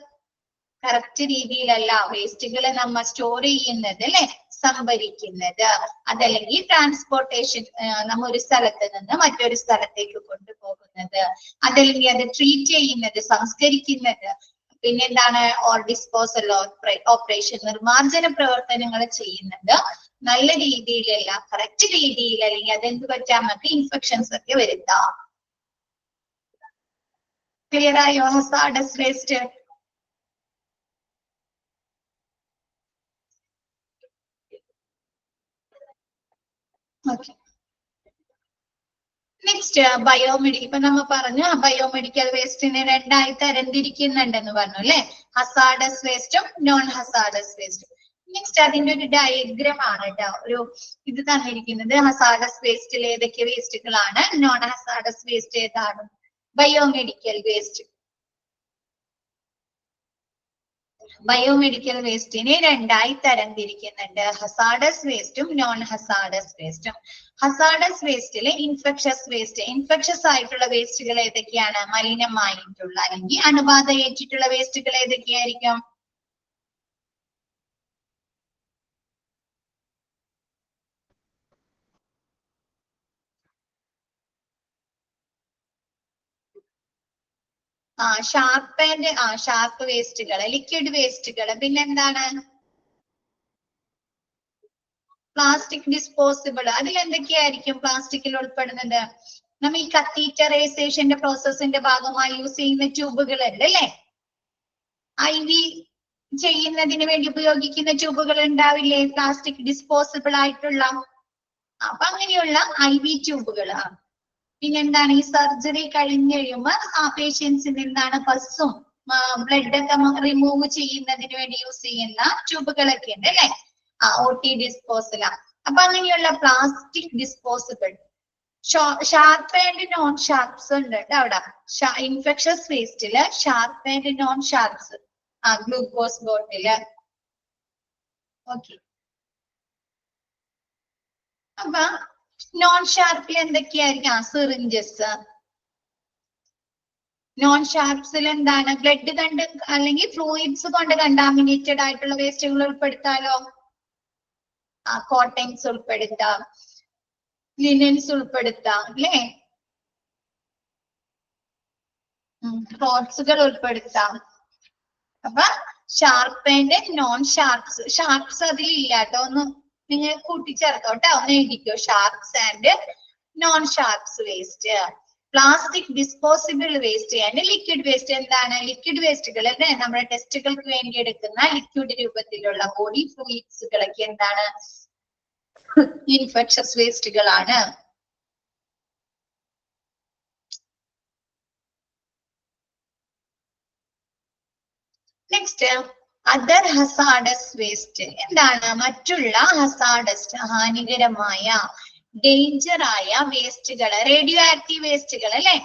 കറക്റ്റ് രീതിയിലല്ല വേസ്റ്റുകളെ നമ്മ സ്റ്റോർ ചെയ്യുന്നത് അല്ലെ സംഭരിക്കുന്നത് അതല്ലെങ്കിൽ ട്രാൻസ്പോർട്ടേഷൻ നമ്മ ഒരു സ്ഥലത്ത് നിന്ന് മറ്റൊരു സ്ഥലത്തേക്ക് കൊണ്ടുപോകുന്നത് അതല്ലെങ്കിൽ അത് ട്രീറ്റ് ചെയ്യുന്നത് സംസ്കരിക്കുന്നത് പിന്നെന്താണ് ഓർ ഡിസ്പോസൽ ഓപ്പറേഷൻ നിർമ്മാർജ്ജന പ്രവർത്തനങ്ങൾ ചെയ്യുന്നത് നല്ല രീതിയിലല്ല കറക്റ്റ് രീതിയിൽ അല്ലെങ്കിൽ അതെന്ത് പറ്റാൻ നമുക്ക് ഇൻഫെക്ഷൻസ് ഒക്കെ വരുത്താം ക്ലിയർ ആയോ ഹസാർഡസ് വേസ്റ്റ് ഓക്കെ നെക്സ്റ്റ് ഇപ്പൊ നമ്മ പറഞ്ഞു ബയോമെഡിക്കൽ വേസ്റ്റിനെ രണ്ടായി തരംതിരിക്കുന്നുണ്ടെന്ന് പറഞ്ഞു അല്ലെ ഹസാർഡസ് വേസ്റ്റും നോൺ ഹസാർഡസ് വേസ്റ്റും നെക്സ്റ്റ് അതിന്റെ ഒരു ഡയഗ്രാം ആണ് കേട്ടോ ഒരു ഇത് തന്നിരിക്കുന്നത് ഹസാർഡസ് വേസ്റ്റിൽ ഏതൊക്കെ വേസ്റ്റുകളാണ് നോൺ ഹസാർഡസ് വേസ്റ്റ് ഏതാണ് ബയോമെഡിക്കൽ വേസ്റ്റിനെ രണ്ടായി തരംതിരിക്കുന്നുണ്ട് ഹസാർഡസ് വേസ്റ്റും നോൺ ഹസാർഡസ് വേസ്റ്റും ഹസാർഡസ് വേസ്റ്റിലെ ഇൻഫെക്ഷസ് ആയിട്ടുള്ള വേസ്റ്റുകൾ ഏതൊക്കെയാണ് മലിനമായിട്ടുള്ള അല്ലെങ്കിൽ അണുബാധ ഏറ്റിട്ടുള്ള വേസ്റ്റുകൾ ഏതൊക്കെയായിരിക്കും ഷാർപ്പ് വേസ്റ്റുകൾ, ലിക്വിഡ് വേസ്റ്റുകൾ, പിന്നെന്താണ് പ്ലാസ്റ്റിക് ഡിസ്പോസിബിൾ. അതിലെന്തൊക്കെയായിരിക്കും പ്ലാസ്റ്റിക്കിൽ ഉൾപ്പെടുന്നത്? നമ്മൾ ഈ കത്തീറ്ററൈസേഷന്റെ പ്രോസസ്സിന്റെ ഭാഗമായി യൂസ് ചെയ്യുന്ന ട്യൂബുകൾ ഉണ്ട് അല്ലെ? IV ചെയ്യുന്നതിന് വേണ്ടി ഉപയോഗിക്കുന്ന ട്യൂബുകൾ ഉണ്ടാവില്ലേ, പ്ലാസ്റ്റിക് ഡിസ്പോസിബിൾ ആയിട്ടുള്ള. അപ്പൊ അങ്ങനെയുള്ള IV ട്യൂബുകൾ. പിന്നെന്താണ് ഈ സർജറി കഴിഞ്ഞ് കഴിയുമ്പോൾ ആ പേഷ്യൻസിൽ നിന്നാണ് പസ്സും ബ്ലഡ് ഒക്കെ റിമൂവ് ചെയ്യുന്നതിന് വേണ്ടി യൂസ് ചെയ്യുന്ന ട്യൂബുകളൊക്കെ ഉണ്ട് അല്ലെ? OT disposal. അപ്പൊ അങ്ങനെയുള്ള plastic disposable. Sharp and non sharps ഉണ്ട് അവിടെ. ഇൻഫെക്ഷസ് വേസ്റ്റില് sharp and non sharps. Glucose ബോട്ടില്. ഓക്കെ. അപ്പൊ നോൺ ഷാർപ്പിൽ എന്തൊക്കെയായിരിക്കും? സിറിഞ്ചസ്. നോൺ ഷാർപ്സിൽ എന്താണ്? ബ്ലഡ് കണ്ട് അല്ലെങ്കിൽ ഫ്ലൂയിഡ്സ് കൊണ്ട് കണ്ടാമിനേറ്റഡ് ആയിട്ടുള്ള വേസ്റ്റുകൾ ഉൾപ്പെടുത്താലോ. കോട്ടൺസ് ഉൾപ്പെടുത്താം, ലിനൻസ് ഉൾപ്പെടുത്താം അല്ലേ? ക്ലോത്ത്സുകൾ ഉൾപ്പെടുത്താം. അപ്പൊ sharp and non sharps. Sharps അതിലില്ല കേട്ടോ, ഒന്ന് നിങ്ങൾ കൂട്ടിച്ചേർത്തോട്ടെ, ഒന്ന് എഴുതിക്കോ. Sharps and non sharps waste. Plastic disposable waste and liquid waste. എന്താണ് ലിക്വിഡ് വേസ്റ്റുകൾ? അല്ലെ, നമ്മുടെ ടെസ്റ്റുകൾക്ക് വേണ്ടി എടുക്കുന്ന ലിക്വിഡ് രൂപത്തിലുള്ള ബോഡി ഫ്ലൂയിഡ്സുകളൊക്കെ എന്താണ്? ഇൻഫെക്ഷസ് വേസ്റ്റുകളാണ്. Next other hazardous waste. എന്താണ്? മറ്റുള്ള ഹസാഡസ്, ഹാനികരമായ, ഡേഞ്ചർ ആയ വേസ്റ്റുകൾ. റേഡിയോ ആക്റ്റീവ് വേസ്റ്റുകൾ അല്ലെ?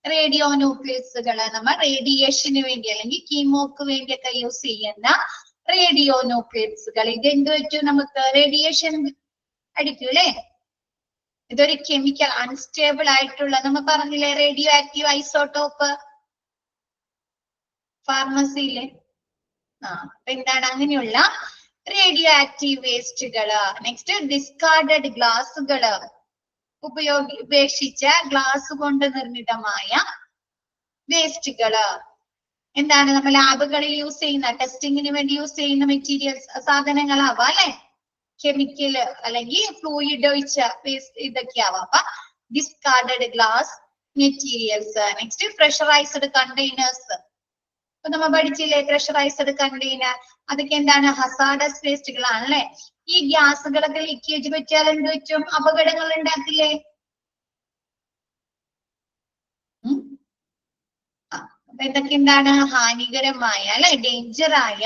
റേഡിയോ ന്യൂക്ലിയസുകൾ. നമ്മൾ റേഡിയേഷന് വേണ്ടി അല്ലെങ്കിൽ കീമോക്ക് വേണ്ടിയൊക്കെ യൂസ് ചെയ്യുന്ന റേഡിയോ ന്യൂക്ലിയസുകൾ. ഇതെന്ത് പറ്റും? നമുക്ക് റേഡിയേഷൻ അടിക്കും അല്ലെ? ഇതൊരു കെമിക്കൽ അൺസ്റ്റേബിൾ ആയിട്ടുള്ള, നമ്മൾ പറഞ്ഞില്ലേ റേഡിയോ ആക്റ്റീവ് ഐസോട്ടോപ്പ് ഫാർമസിയിലെ. അപ്പൊ എന്താണ്? അങ്ങനെയുള്ള റേഡിയോ ആക്റ്റീവ് വേസ്റ്റുകള്. നെക്സ്റ്റ് ഡിസ്കാർഡഡ് ഗ്ലാസുകള്. ഉപേക്ഷിച്ച ഗ്ലാസ് കൊണ്ട് നിർമ്മിതമായ വേസ്റ്റുകള്. എന്താണ്? നമ്മൾ ലാബുകളിൽ യൂസ് ചെയ്യുന്ന, ടെസ്റ്റിങ്ങിന് വേണ്ടി യൂസ് ചെയ്യുന്ന മെറ്റീരിയൽസ്, സാധനങ്ങളാവാം അല്ലെ? കെമിക്കൽ അല്ലെങ്കിൽ ഫ്ലൂയിഡ് ഒഴിച്ച വേസ്റ്റ് ഇതൊക്കെ ആവാം. അപ്പൊ discarded glass materials. Next pressurised containers. അപ്പൊ നമ്മൾ പഠിച്ചില്ലേ പ്രഷറൈസ്ഡ് കണ്ടെയ്നർ? അതൊക്കെ എന്താണ്? ഹസാഡസ് വേസ്റ്റുകളാണ് അല്ലെ? ഈ ഗ്യാസുകളൊക്കെ ലീക്കേജ് പറ്റിയാൽ എന്ത് പറ്റും? അപകടങ്ങൾ ഉണ്ടാക്കില്ലേ? അപ്പൊ ഇതൊക്കെ എന്താണ്? ഹാനികരമായ അല്ലെ, ഡേഞ്ചർ ആയ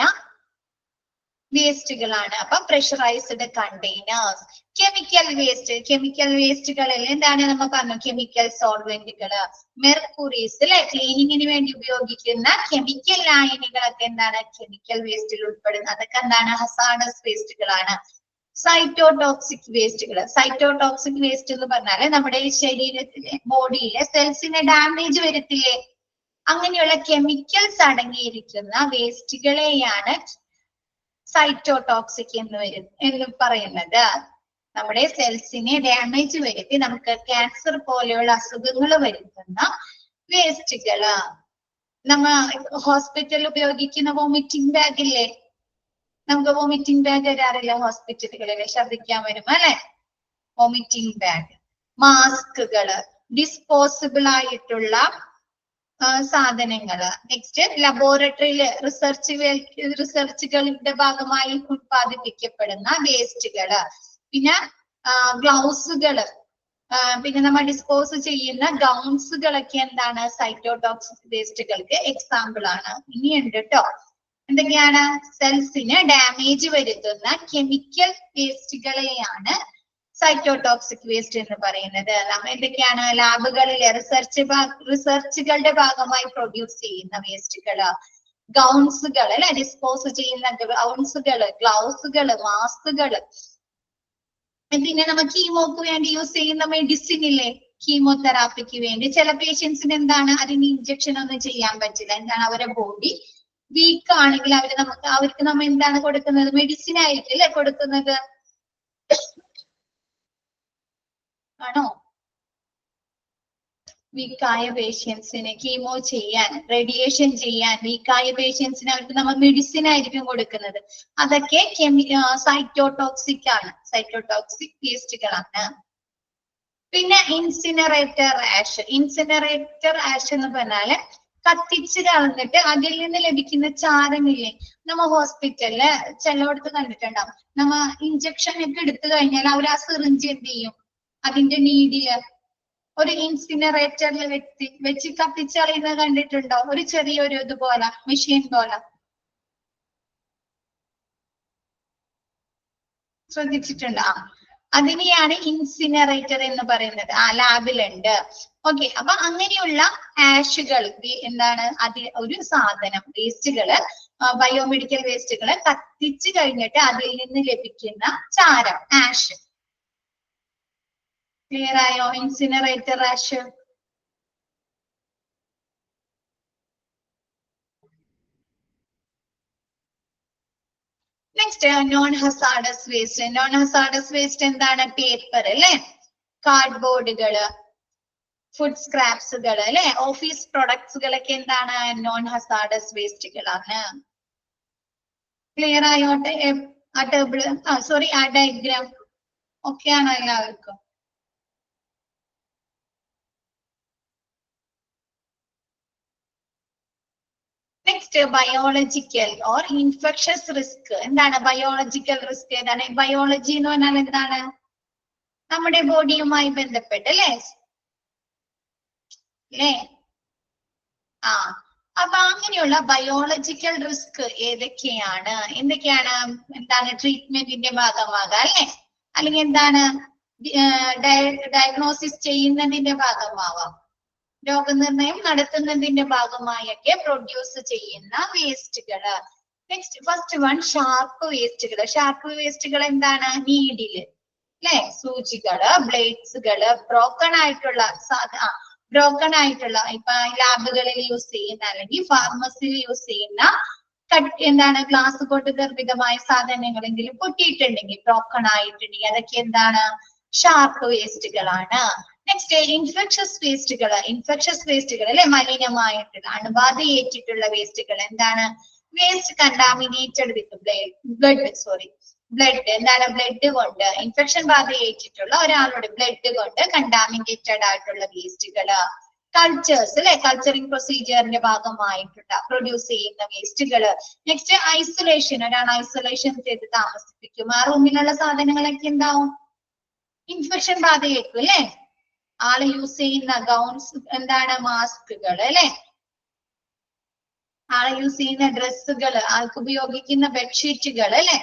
വേസ്റ്റുകളാണ്. അപ്പൊ pressurised containers. Chemical waste. Chemical വേസ്റ്റുകളിൽ എന്താണ്? നമ്മൾ പറഞ്ഞു കെമിക്കൽ സോൾവെന്റുകള്, മെർക്കുറീസ് അല്ലെ? ക്ലീനിങ്ങിന് വേണ്ടി ഉപയോഗിക്കുന്ന കെമിക്കൽ ലായനികളൊക്കെ എന്താണ്? കെമിക്കൽ വേസ്റ്റിൽ ഉൾപ്പെടുന്നത്. അതൊക്കെ എന്താണ്? ഹസാഡസ് വേസ്റ്റുകളാണ്. സൈറ്റോടോക്സിക് വേസ്റ്റുകൾ. സൈറ്റോടോക്സിക് വേസ്റ്റ് എന്ന് പറഞ്ഞാല് നമ്മുടെ ശരീരത്തിലെ, ബോഡിയിലെ സെൽസിനെ ഡാമേജ് വരുത്തില്ലേ? അങ്ങനെയുള്ള കെമിക്കൽസ് അടങ്ങിയിരിക്കുന്ന വേസ്റ്റുകളെയാണ് സൈറ്റോടോക്സിക് എന്ന് പറയുന്നത്. നമ്മുടെ സെൽസിനെ ഡാമേജ് വരുത്തി നമുക്ക് ക്യാൻസർ പോലെയുള്ള അസുഖങ്ങൾ വരുത്തുന്ന വേസ്റ്റുകള്. നമ്മ ഹോസ്പിറ്റലിൽ ഉപയോഗിക്കുന്ന വോമിറ്റിംഗ് ബാഗ് ഇല്ലേ? നമുക്ക് വോമിറ്റിംഗ് ബാഗ് വരാറില്ല ഹോസ്പിറ്റലുകളിൽ, ഛർദ്ദിക്കാൻ വരുമ്പോ അല്ലെ? Vomiting bag. മാസ്കുകള്, ഡിസ്പോസിബിൾ ആയിട്ടുള്ള സാധനങ്ങള്. നെക്സ്റ്റ് ലബോറട്ടറിയില് റിസർച്ചുകളുടെ ഭാഗമായി ഉത്പാദിപ്പിക്കപ്പെടുന്ന വേസ്റ്റുകള്. പിന്നെ ഗ്ലൗസുകള്, പിന്നെ നമ്മൾ ഡിസ്പോസ് ചെയ്യുന്ന ഗൗൺസുകളൊക്കെ എന്താണ്? സൈറ്റോടോക്സിക് വേസ്റ്റുകൾക്ക് എക്സാമ്പിൾ ആണ്. ഇനിയുണ്ട് കേട്ടോ. എന്തൊക്കെയാണ്? സെൽസിന് ഡാമേജ് വരുത്തുന്ന കെമിക്കൽ വേസ്റ്റുകളെയാണ് സൈറ്റോടോക്സിക് വേസ്റ്റ് എന്ന് പറയുന്നത്. നമ്മൾ എന്തൊക്കെയാണ്? ലാബുകളിലെ റിസർച്ചുകളുടെ ഭാഗമായി പ്രൊഡ്യൂസ് ചെയ്യുന്ന വേസ്റ്റുകള്, ഗൗൺസുകൾ അല്ലെ? ഡിസ്പോസ് ചെയ്യുന്ന ഗൗൺസുകള്, ഗ്ലൗസുകള്, മാസ്കുകള്. പിന്നെ നമ്മൾ കീമോക്ക് വേണ്ടി യൂസ് ചെയ്യുന്ന മെഡിസിൻ ഇല്ലേ? കീമോതെറാപ്പിക്ക് വേണ്ടി ചില പേഷ്യൻസിന് എന്താണ്? അതിന് ഇഞ്ചക്ഷൻ ഒന്നും ചെയ്യാൻ പറ്റില്ല. എന്താണ്? അവരുടെ ബോഡി വീക്ക് ആണെങ്കിൽ അവർക്ക് നമ്മൾ എന്താണ് കൊടുക്കുന്നത്? മെഡിസിൻ ആയിരിക്കും അല്ലെ കൊടുക്കുന്നത്? ആണോ? വീക്കായ പേഷ്യൻസിന് കീമോ ചെയ്യാൻ, റേഡിയേഷൻ ചെയ്യാൻ വീക്കായ പേഷ്യൻസിന് അവർക്ക് നമ്മൾ മെഡിസിൻ ആയിരിക്കും കൊടുക്കുന്നത്. അതൊക്കെ സൈറ്റോടോക്സിക് ആണ്, സൈറ്റോടോക്സിക് വേസ്റ്റുകളാണ്. പിന്നെ ഇൻസിനറേറ്റർ ആഷ്. ഇൻസിനറേറ്റർ ആഷ് എന്ന് പറഞ്ഞാല് കത്തിച്ച് കളഞ്ഞിട്ട് അതിൽ നിന്ന് ലഭിക്കുന്ന ചാരമില്ലേ, നമ്മ ഹോസ്പിറ്റലില് ചിലയിടത്ത് കണ്ടിട്ടുണ്ടാവും. നമ്മ ഇഞ്ചക്ഷൻ ഒക്കെ എടുത്തു കഴിഞ്ഞാൽ അവർ ആ സിറിഞ്ച് എന്ത് ചെയ്യും, അതിന്റെ നീഡില് ഒരു ഇൻസിനറേറ്ററിൽ വെച്ച് കത്തിച്ചറിയുന്നത് കണ്ടിട്ടുണ്ടോ? ഒരു ചെറിയൊരു ഇതുപോലെ മെഷീൻ പോലെ ശ്രദ്ധിച്ചിട്ടുണ്ടോ? അതിനെയാണ് ഇൻസിനറേറ്റർ എന്ന് പറയുന്നത്. ആ ലാബിലുണ്ട്. ഓക്കെ, അപ്പൊ അങ്ങനെയുള്ള ആഷുകൾ എന്താണ്, അതിൽ ഒരു സാധനം വേസ്റ്റുകള്, ബയോമെഡിക്കൽ വേസ്റ്റുകള് കത്തിച്ചു കഴിഞ്ഞിട്ട് അതിൽ നിന്ന് ലഭിക്കുന്ന ചാരം, ആഷ്. ക്ലിയർ ആയോ? Incinerator ash. Next non hazardous waste. Non hazardous waste എന്താണ്? പേപ്പർ അല്ലെ, കാർഡ്ബോർഡുകള്, ഫുഡ് സ്ക്രാപ്സുകൾ അല്ലെ, ഓഫീസ് പ്രൊഡക്ട്സുകളൊക്കെ എന്താണ്? നോൺ ഹസാർഡസ് വേസ്റ്റുകളാണ്. ക്ലിയർ ആയോട്ടെ? ആ ടേബിള്, സോറി, ആ ഡയഗ്രാം ഓക്കെ ആണോ എല്ലാവർക്കും? Next biological or infectious risk. എന്താണ് ബയോളജിക്കൽ റിസ്ക്? ഏതാണ്? ബയോളജി എന്ന് പറഞ്ഞാൽ എന്താണ്? നമ്മുടെ ബോഡിയുമായി ബന്ധപ്പെട്ട് അല്ലേ? ആ, അപ്പൊ അങ്ങനെയുള്ള ബയോളജിക്കൽ റിസ്ക് ഏതൊക്കെയാണ്? എന്തൊക്കെയാണ്? എന്താണ്? ട്രീറ്റ്മെന്റിന്റെ ഭാഗമാകാം അല്ലെ, അല്ലെങ്കിൽ എന്താണ്, ഡയഗ്നോസിസ് ചെയ്യുന്നതിന്റെ ഭാഗമാവാം, രോഗനിർണയം നടത്തുന്നതിന്റെ ഭാഗമായൊക്കെ പ്രൊഡ്യൂസ് ചെയ്യുന്ന വേസ്റ്റുകള്. നെക്സ്റ്റ് ഫസ്റ്റ് വൺ ഷാർപ്പ് വേസ്റ്റുകൾ. ഷാർപ്പ് വേസ്റ്റുകൾ എന്താണ്? നീഡില് അല്ലെ, സൂചികള്, ബ്ലേഡ്സുകള്, ബ്രോക്കൺ ആയിട്ടുള്ള ഇപ്പൊ ലാബുകളിൽ യൂസ് ചെയ്യുന്ന അല്ലെങ്കിൽ ഫാർമസിയിൽ യൂസ് ചെയ്യുന്ന എന്താണ്, ഗ്ലാസ് കൊണ്ട് നിർമ്മിതമായ സാധനങ്ങളെങ്കിലും പൊട്ടിയിട്ടുണ്ടെങ്കിൽ, ബ്രോക്കൺ ആയിട്ടുണ്ടെങ്കിൽ അതൊക്കെ എന്താണ്? ഷാർപ്പ് വേസ്റ്റുകളാണ്. നെക്സ്റ്റ് ഇൻഫെക്ഷസ് വേസ്റ്റുകൾ. ഇൻഫെക്ഷസ് വേസ്റ്റുകൾ അല്ലെ, മലിനമായിട്ടുള്ള അണുബാധയേറ്റിട്ടുള്ള വേസ്റ്റുകൾ എന്താണ്? വേസ്റ്റ് കണ്ടാമിനേറ്റഡ് വിത്ത് ബ്ലഡ്. എന്താണ്? ബ്ലഡ് കൊണ്ട് ഇൻഫെക്ഷൻ ബാധയേറ്റിട്ടുള്ള ഒരാളുടെ ബ്ലഡ് കൊണ്ട് കണ്ടാമിനേറ്റഡ് ആയിട്ടുള്ള വേസ്റ്റുകള്. കൾച്ചേഴ്സ് അല്ലെ, കൾച്ചറിങ് പ്രൊസീജിയറിന്റെ ഭാഗമായിട്ടുള്ള പ്രൊഡ്യൂസ് ചെയ്യുന്ന വേസ്റ്റുകള്. Next isolation. ഒരാൾ ഐസൊലേഷൻ ചെയ്ത് താമസിപ്പിക്കും, ആ റൂമിലുള്ള സാധനങ്ങളൊക്കെ എന്താവും? ഇൻഫെക്ഷൻ ബാധയേക്കും അല്ലെ. ആള് യൂസ് ചെയ്യുന്ന ഗൗൺസ് എന്താണ്? മാസ്കുകൾ അല്ലെ, ആള് യൂസ് ചെയ്യുന്ന ഡ്രസ്സുകൾ, ആൾക്ക് ഉപയോഗിക്കുന്ന ബെഡ്ഷീറ്റുകൾ അല്ലെ,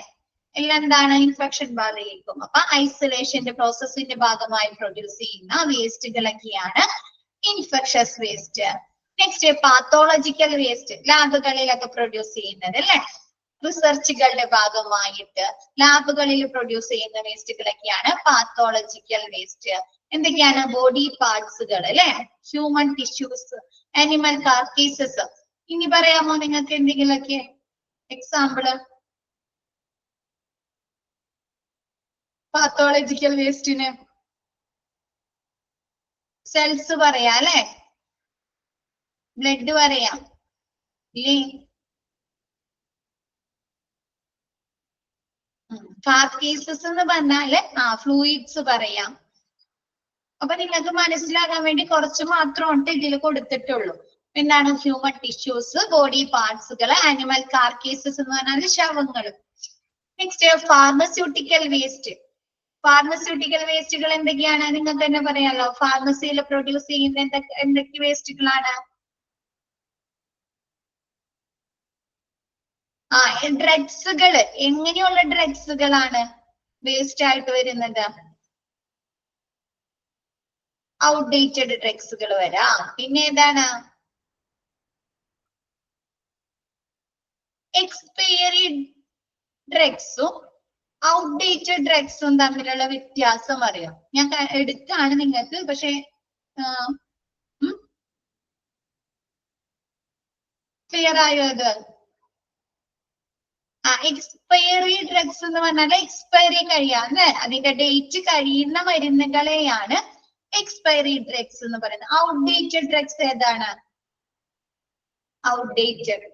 എല്ലാം എന്താണ്? ഇൻഫെക്ഷൻ ബാധയേക്കും. അപ്പൊ ഐസൊലേഷന്റെ പ്രോസസ്സിന്റെ ഭാഗമായി പ്രൊഡ്യൂസ് ചെയ്യുന്ന വേസ്റ്റുകളൊക്കെയാണ് infectious waste. Next pathological waste. ലാബുകളിലൊക്കെ പ്രൊഡ്യൂസ് ചെയ്യുന്നത് അല്ലെ, റിസർച്ചുകളുടെ ഭാഗമായിട്ട് ലാബുകളിൽ പ്രൊഡ്യൂസ് ചെയ്യുന്ന വേസ്റ്റുകളൊക്കെയാണ് പാത്തോളജിക്കൽ വേസ്റ്റ്. എന്തൊക്കെയാണ്? ബോഡി പാർട്സുകൾ അല്ലെ, ഹ്യൂമൻ ടിഷ്യൂസ്, ആനിമൽ കാർക്കീസസ്. ഇനി പറയാമോ നിങ്ങൾക്ക് എന്തെങ്കിലുമൊക്കെ എക്സാമ്പിള് പാത്തോളജിക്കൽ വേസ്റ്റിന്? സെൽസ് പറയാം അല്ലെ, ബ്ലഡ് പറയാം ഇല്ലേ, കാർക്കീസസ് എന്ന് പറഞ്ഞാല് ഫ്ലൂയിഡ്സ് പറയാം. അപ്പൊ നിങ്ങൾക്ക് മനസ്സിലാകാൻ വേണ്ടി കുറച്ച് മാത്രം ഇതിൽ കൊടുത്തിട്ടുള്ളൂ. എന്താണ്? ഹ്യൂമൻ ടിഷ്യൂസ്, ബോഡി പാർട്സുകൾ, ആനിമൽ കാർക്കേസസ് എന്ന് പറഞ്ഞാൽ ശവങ്ങൾ. Next pharmaceutical waste. ഫാർമസ്യൂട്ടിക്കൽ വേസ്റ്റുകൾ എന്തൊക്കെയാണ്? നിങ്ങൾക്ക് തന്നെ പറയാലോ. ഫാർമസിയിൽ പ്രൊഡ്യൂസ് ചെയ്യുന്ന എന്തൊക്കെ വേസ്റ്റുകളാണ്? ഡ്രഗ്സുകള്. എങ്ങനെയുള്ള ഡ്രഗ്സുകളാണ് വേസ്റ്റ് ആയിട്ട് വരുന്നത്? ഔട്ട്ഡേറ്റഡ് ഡ്രഗ്സുകൾ വരാം. പിന്നെ ഏതാണ്? എക്സ്പയറി ഡ്രഗ്സും ഔട്ട്ഡേറ്റഡ് ഡ്രഗ്സും തമ്മിലുള്ള വ്യത്യാസം അറിയാം. ഞാൻ എടുത്താണ് നിങ്ങൾക്ക്, പക്ഷെ ക്ലിയർ ആയോ അത്? എക്സ്പയറി ഡ്രഗ്സ് എന്ന് പറഞ്ഞാൽ എക്സ്പയറി കഴിയാന്ന്, അതിന്റെ ഡേറ്റ് കഴിയുന്ന മരുന്നുകളെയാണ് എക്സ്പയറി ഡ്രഗ്സ് എന്ന് പറയുന്നത്. ഔട്ട്ഡേറ്റഡ് ഡ്രഗ്സ് ഏതാണ്? ഔട്ട്ഡേറ്റഡ്.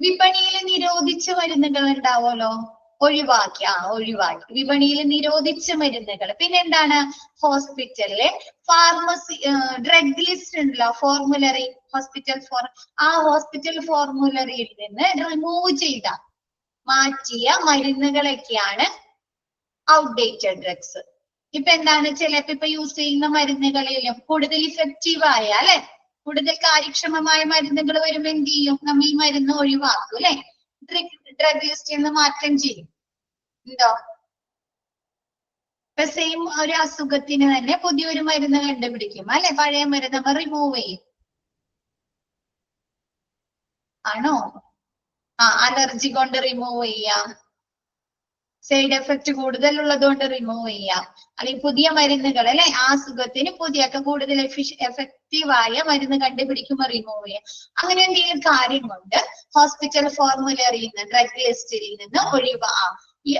വിപണിയിൽ നിരോധിച്ച മരുന്നുകൾ ഉണ്ടാവുമല്ലോ, ഒഴിവാക്കി. വിപണിയിൽ നിരോധിച്ച മരുന്നുകൾ. പിന്നെ എന്താണ്? ഹോസ്പിറ്റലിലെ ഫാർമസി ഡ്രഗ് ലിസ്റ്റ് ഉണ്ടല്ലോ, ഫോർമുലറി, ഹോസ്പിറ്റൽ ആ ഹോസ്പിറ്റൽ ഫോർമുലറിയിൽ നിന്ന് റിമൂവ് ചെയ്ത, മാറ്റിയ മരുന്നുകളൊക്കെയാണ് ഔട്ട്ഡേറ്റഡ് ഡ്രഗ്സ്. ഇപ്പൊ എന്താണ്? ചിലപ്പോ ഇപ്പൊ യൂസ് ചെയ്യുന്ന മരുന്നുകളിലും കൂടുതൽ ഇഫക്റ്റീവ് ആയ, അല്ലെ, കൂടുതൽ കാര്യക്ഷമമായ മരുന്നുകൾ വരുമ്പോ എന്ത് ചെയ്യും? നമ്മൾ ഈ മരുന്ന് ഒഴിവാക്കും, അല്ലെ, ഡ്രഗ് ലിസ്റ്റിൽ നിന്ന് മാറ്റം ചെയ്യും. ഉണ്ടോ? ഇപ്പൊ സെയിം ഒരു അസുഖത്തിന് തന്നെ പുതിയൊരു മരുന്ന് കണ്ടുപിടിക്കും, അല്ലെ, പഴയ മരുന്ന് നമ്മൾ റിമൂവ് ചെയ്യും. ആണോ? അലർജി കൊണ്ട് റിമൂവ് ചെയ്യാം, സൈഡ് എഫക്ട് കൂടുതൽ ഉള്ളതുകൊണ്ട് റിമൂവ് ചെയ്യാം, അല്ലെങ്കിൽ പുതിയ മരുന്നുകൾ, അല്ലെ, ആ അസുഖത്തിന് പുതിയ കൂടുതൽ എഫക്റ്റീവായ മരുന്ന് കണ്ടുപിടിക്കുമ്പോൾ റിമൂവ് ചെയ്യാം. അങ്ങനെ എന്തെങ്കിലും കാര്യം കൊണ്ട് ഹോസ്പിറ്റൽ ഫോർമുലറിയിൽ നിന്ന്, ഡ്രഗ് ലിസ്റ്റിൽ നിന്ന്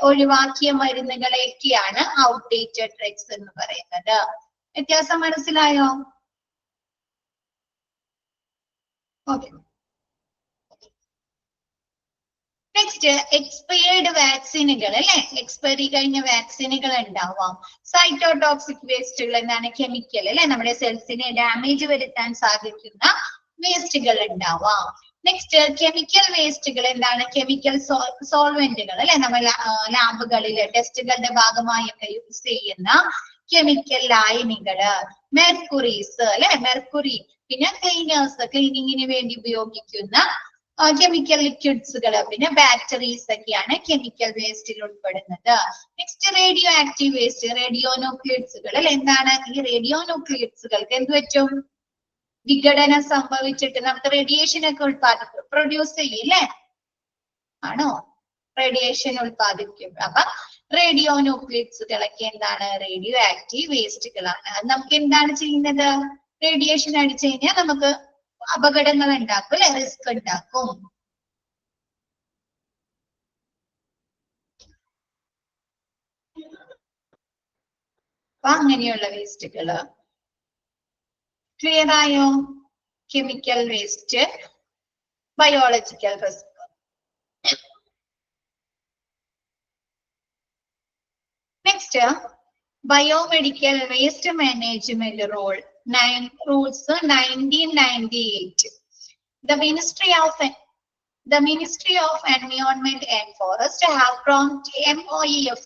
ഒഴിവാക്കിയ മരുന്നുകളെയൊക്കെയാണ് ഔട്ട്ഡേറ്റഡ് ഡ്രഗ്സ് എന്ന് പറയുന്നത്. വ്യത്യാസം മനസ്സിലായോ? ഓക്കെ. നെക്സ്റ്റ്, എക്സ്പയർഡ് വാക്സിനുകൾ, അല്ലെ, എക്സ്പയറി കഴിഞ്ഞ വാക്സിനുകൾ ഉണ്ടാവാം. സൈറ്റോടോക്സിക് വേസ്റ്റുകൾ എന്താണ്? കെമിക്കൽ, അല്ലെ, നമ്മുടെ സെൽസിനെ ഡാമേജ് വരുത്താൻ സാധിക്കുന്ന വേസ്റ്റുകൾ ഉണ്ടാവാം. നെക്സ്റ്റ്, കെമിക്കൽ വേസ്റ്റുകൾ എന്താണ്? കെമിക്കൽ സോൾവെന്റുകൾ, അല്ലെ, നമ്മൾ ലാബുകളിലെ ടെസ്റ്റുകളുടെ ഭാഗമായൊക്കെ യൂസ് ചെയ്യുന്ന കെമിക്കൽ ലായനികള്. മെർക്കുറീസ്, അല്ലെ, മെർക്കുറി. പിന്നെ ക്ലീനേഴ്സ്, ക്ലീനിങ്ങിന് വേണ്ടി ഉപയോഗിക്കുന്ന കെമിക്കൽ ലിക്വിഡ്സുകൾ. പിന്നെ ബാറ്ററീസ് ഒക്കെയാണ് കെമിക്കൽ വേസ്റ്റിൽ ഉൾപ്പെടുന്നത്. Next, radio active waste, radio ന്യൂക്ലിയഡ്സുകൾ, അല്ലെ. എന്താണ്? ഈ റേഡിയോ ന്യൂക്ലിയഡ്സുകൾക്ക് എന്ത് പറ്റും? വിഘടനം സംഭവിച്ചിട്ട് നമുക്ക് റേഡിയേഷൻ ഒക്കെ പ്രൊഡ്യൂസ് ചെയ്യില്ലേ? ആണോ? റേഡിയേഷൻ ഉത്പാദിപ്പിക്കും. അപ്പൊ റേഡിയോ ന്യൂക്ലിയഡ്സുകളൊക്കെ എന്താണ്? റേഡിയോ ആക്റ്റീവ് വേസ്റ്റുകളാണ്. അത് നമുക്ക് എന്താണ് ചെയ്യുന്നത്? റേഡിയേഷൻ അടിച്ചു കഴിഞ്ഞാൽ നമുക്ക് അപകടങ്ങൾ ഉണ്ടാക്കും, അല്ലെ, റിസ്ക് ഉണ്ടാക്കും. അപ്പൊ അങ്ങനെയുള്ള വേസ്റ്റുകള് ക്ലിയർ ആയോ? Chemical waste, biological risk. Next, biomedical waste management rule. Rules 1998. The Ministry of Environment and Forest have prompted MOEF.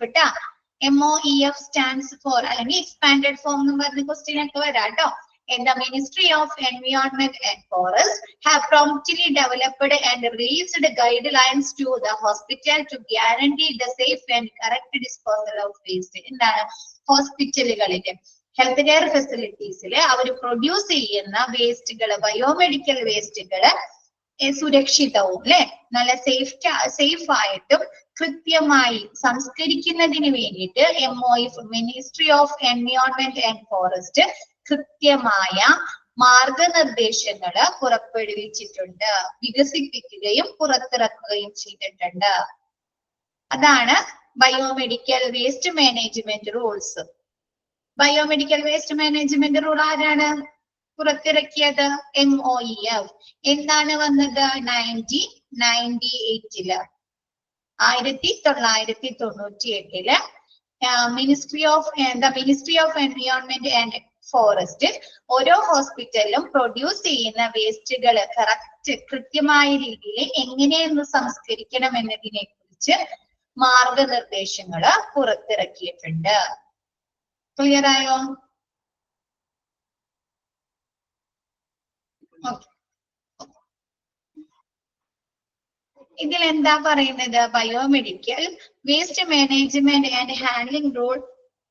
MOEF stands for, അല്ലെങ്കിൽ expanded form എന്ന് പറഞ്ഞ ക്വസ്റ്റ്യൻ ഒക്കെ വരാം കേട്ടോ. And the Ministry of Environment and Forest have promptly developed and released guidelines to the hospital to guarantee the safe and correct disposal of waste. എന്താണ്? ഹോസ്പിറ്റലുകളിലെ health care ഫെസിലിറ്റീസില് അവർ produce ചെയ്യുന്ന വേസ്റ്റുകള്, biomedical വേസ്റ്റുകള് സുരക്ഷിതവും, അല്ലെ, നല്ല സേഫ് ആയിട്ടും കൃത്യമായി സംസ്കരിക്കുന്നതിന് വേണ്ടിയിട്ട് MOEF, ministry of environment and forest, കൃത്യമായ മാർഗനിർദ്ദേശങ്ങള് പുറപ്പെടുവിച്ചിട്ടുണ്ട്, വികസിപ്പിക്കുകയും പുറത്തിറക്കുകയും ചെയ്തിട്ടുണ്ട്. അതാണ് biomedical waste management rules. Biomedical waste management rule ആരാണ് പുറത്തിറക്കിയത്? MOEF. എന്താണ് വന്നത്? 1998. 1998 ministry of environment and forest ഓരോ ഹോസ്പിറ്റലിലും പ്രൊഡ്യൂസ് ചെയ്യുന്ന വേസ്റ്റുകൾ കൃത്യമായ രീതിയിൽ എങ്ങനെയൊന്ന് സംസ്കരിക്കണം എന്നതിനെ കുറിച്ച് മാർഗനിർദ്ദേശങ്ങള് പുറത്തിറക്കിയിട്ടുണ്ട്. ക്ലിയർ ആയോ? ഇതിൽ എന്താ പറയുന്നത്? Biomedical waste management and handling rule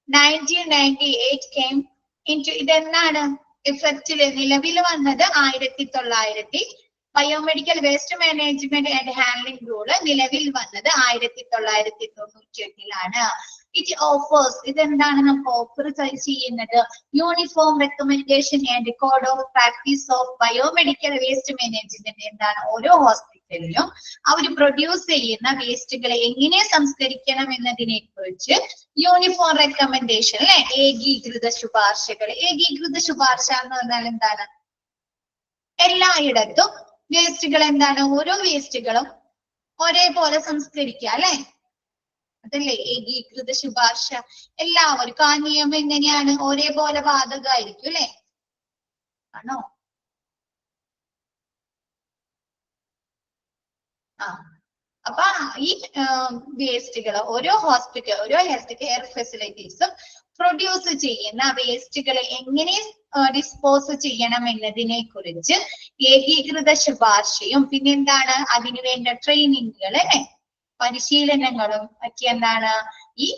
1998 came into, ഇതെന്നാണ് ഇഫക്റ്റില് നിലവിൽ വന്നത്? 1900. Biomedical waste management and handling rule നിലവിൽ വന്നത് 1998. ഇറ്റ് ഓഫേഴ്സ്, ഇതെന്താണ് നമുക്ക് ഓഫർ ചെയ്യുന്നത്? Uniform recommendation and code of practice of biomedical waste management. എന്താണ്? ഓരോ ഹോസ്പിറ്റൽ ഹോസ്പിറ്റലിലും അവർ പ്രൊഡ്യൂസ് ചെയ്യുന്ന വേസ്റ്റുകളെ എങ്ങനെ സംസ്കരിക്കണം എന്നതിനെ കുറിച്ച് യൂണിഫോം റെക്കമെൻഡേഷൻ അല്ലെ, ഏകീകൃത ശുപാർശകൾ. ഏകീകൃത ശുപാർശ എന്ന് പറഞ്ഞാൽ എന്താണ്? എല്ലായിടത്തും വേസ്റ്റുകൾ എന്താണ്, ഓരോ വേസ്റ്റുകളും ഒരേപോലെ സംസ്കരിക്കുക അല്ലെ, അതല്ലേ ഏകീകൃത ശുപാർശ. എല്ലാവർക്കും ആ നിയമം എങ്ങനെയാണ്, ഒരേപോലെ ബാധകമായിരിക്കും അല്ലെ, ആണോ? അപ്പൊ ഈ വേസ്റ്റുകൾ ഓരോ ഹോസ്പിറ്റൽ, ഓരോ ഹെൽത്ത് കെയർ ഫെസിലിറ്റീസും പ്രൊഡ്യൂസ് ചെയ്യുന്ന വേസ്റ്റുകളെ എങ്ങനെ ഡിസ്പോസ് ചെയ്യണം എന്നതിനെ കുറിച്ച് ഏകീകൃത ശുപാർശയും പിന്നെ എന്താണ് അതിനു വേണ്ട ട്രെയിനിങ്ങുകൾ അല്ലെ, പരിശീലനങ്ങളും ഒക്കെ എന്താണ് ഈ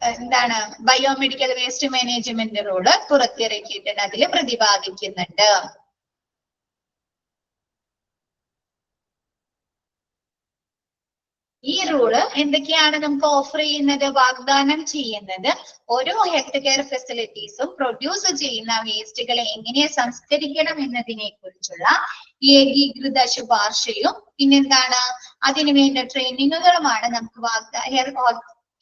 എന്താണ് ബയോമെഡിക്കൽ വേസ്റ്റ് മാനേജ്മെന്റ് റൂള് പുറത്തിറക്കിയിട്ടുണ്ട്, അതിൽ പ്രതിപാദിക്കുന്നുണ്ട്. ഈ റൂള് എന്തൊക്കെയാണ് നമുക്ക് ഓഫർ ചെയ്യുന്നത്, വാഗ്ദാനം ചെയ്യുന്നത്? ഓരോ ഹെൽത്ത് കെയർ ഫെസിലിറ്റീസും പ്രൊഡ്യൂസ് ചെയ്യുന്ന വേസ്റ്റുകളെ എങ്ങനെ സംസ്കരിക്കണം എന്നതിനെ കുറിച്ചുള്ള ഏകീകൃത ശുപാർശയും പിന്നെന്താണ് അതിനു വേണ്ട ട്രെയിനിങ്ങുകളുമാണ് നമുക്ക്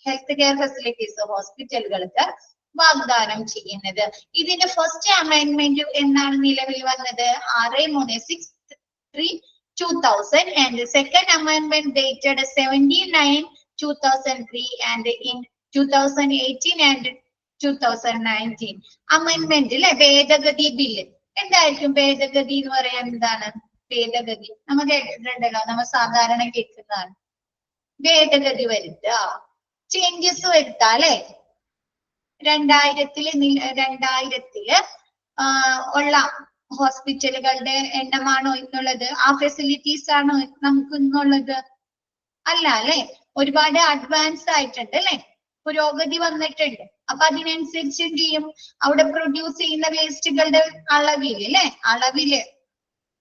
ഹെൽത്ത് കെയർ ഫെസിലിറ്റീസ് ഹോസ്പിറ്റലുകൾക്ക് വാഗ്ദാനം ചെയ്യുന്നത്. ഇതിന്റെ ഫസ്റ്റ് അമെൻഡ്മെന്റ് എന്നാണ് നിലവിൽ വന്നത്, 6/3/2000, and the second amendment dated 79/2003, and in 2018 and 2019 അമെൻമെന്റ് അല്ലെ, ഭേദഗതി ബില്ല്. എന്തായിരിക്കും ഭേദഗതി എന്ന് പറയാൻ? എന്താണ് ഭേദഗതി? നമ്മൾ കേട്ടിട്ടുണ്ടല്ലോ, നമ്മൾ സാധാരണ കേൾക്കുന്നതാണ്. ഭേദഗതി വരുത്തുക, ചേഞ്ചസ് വരുത്തുക അല്ലെ. 2000 ഉള്ള ഹോസ്പിറ്റലുകളുടെ എണ്ണമാണോ ഇന്നുള്ളത്? ആ ഫെസിലിറ്റീസ് ആണോ നമുക്ക് ഇന്നുള്ളത്? അല്ല അല്ലെ, ഒരുപാട് അഡ്വാൻസ് ആയിട്ടുണ്ട് അല്ലെ, പുരോഗതി വന്നിട്ടുണ്ട്. അപ്പൊ അതിനനുസരിച്ച് എന്ത് ചെയ്യും, അവിടെ പ്രൊഡ്യൂസ് ചെയ്യുന്ന വേസ്റ്റുകളുടെ അളവില് അല്ലെ, അളവില്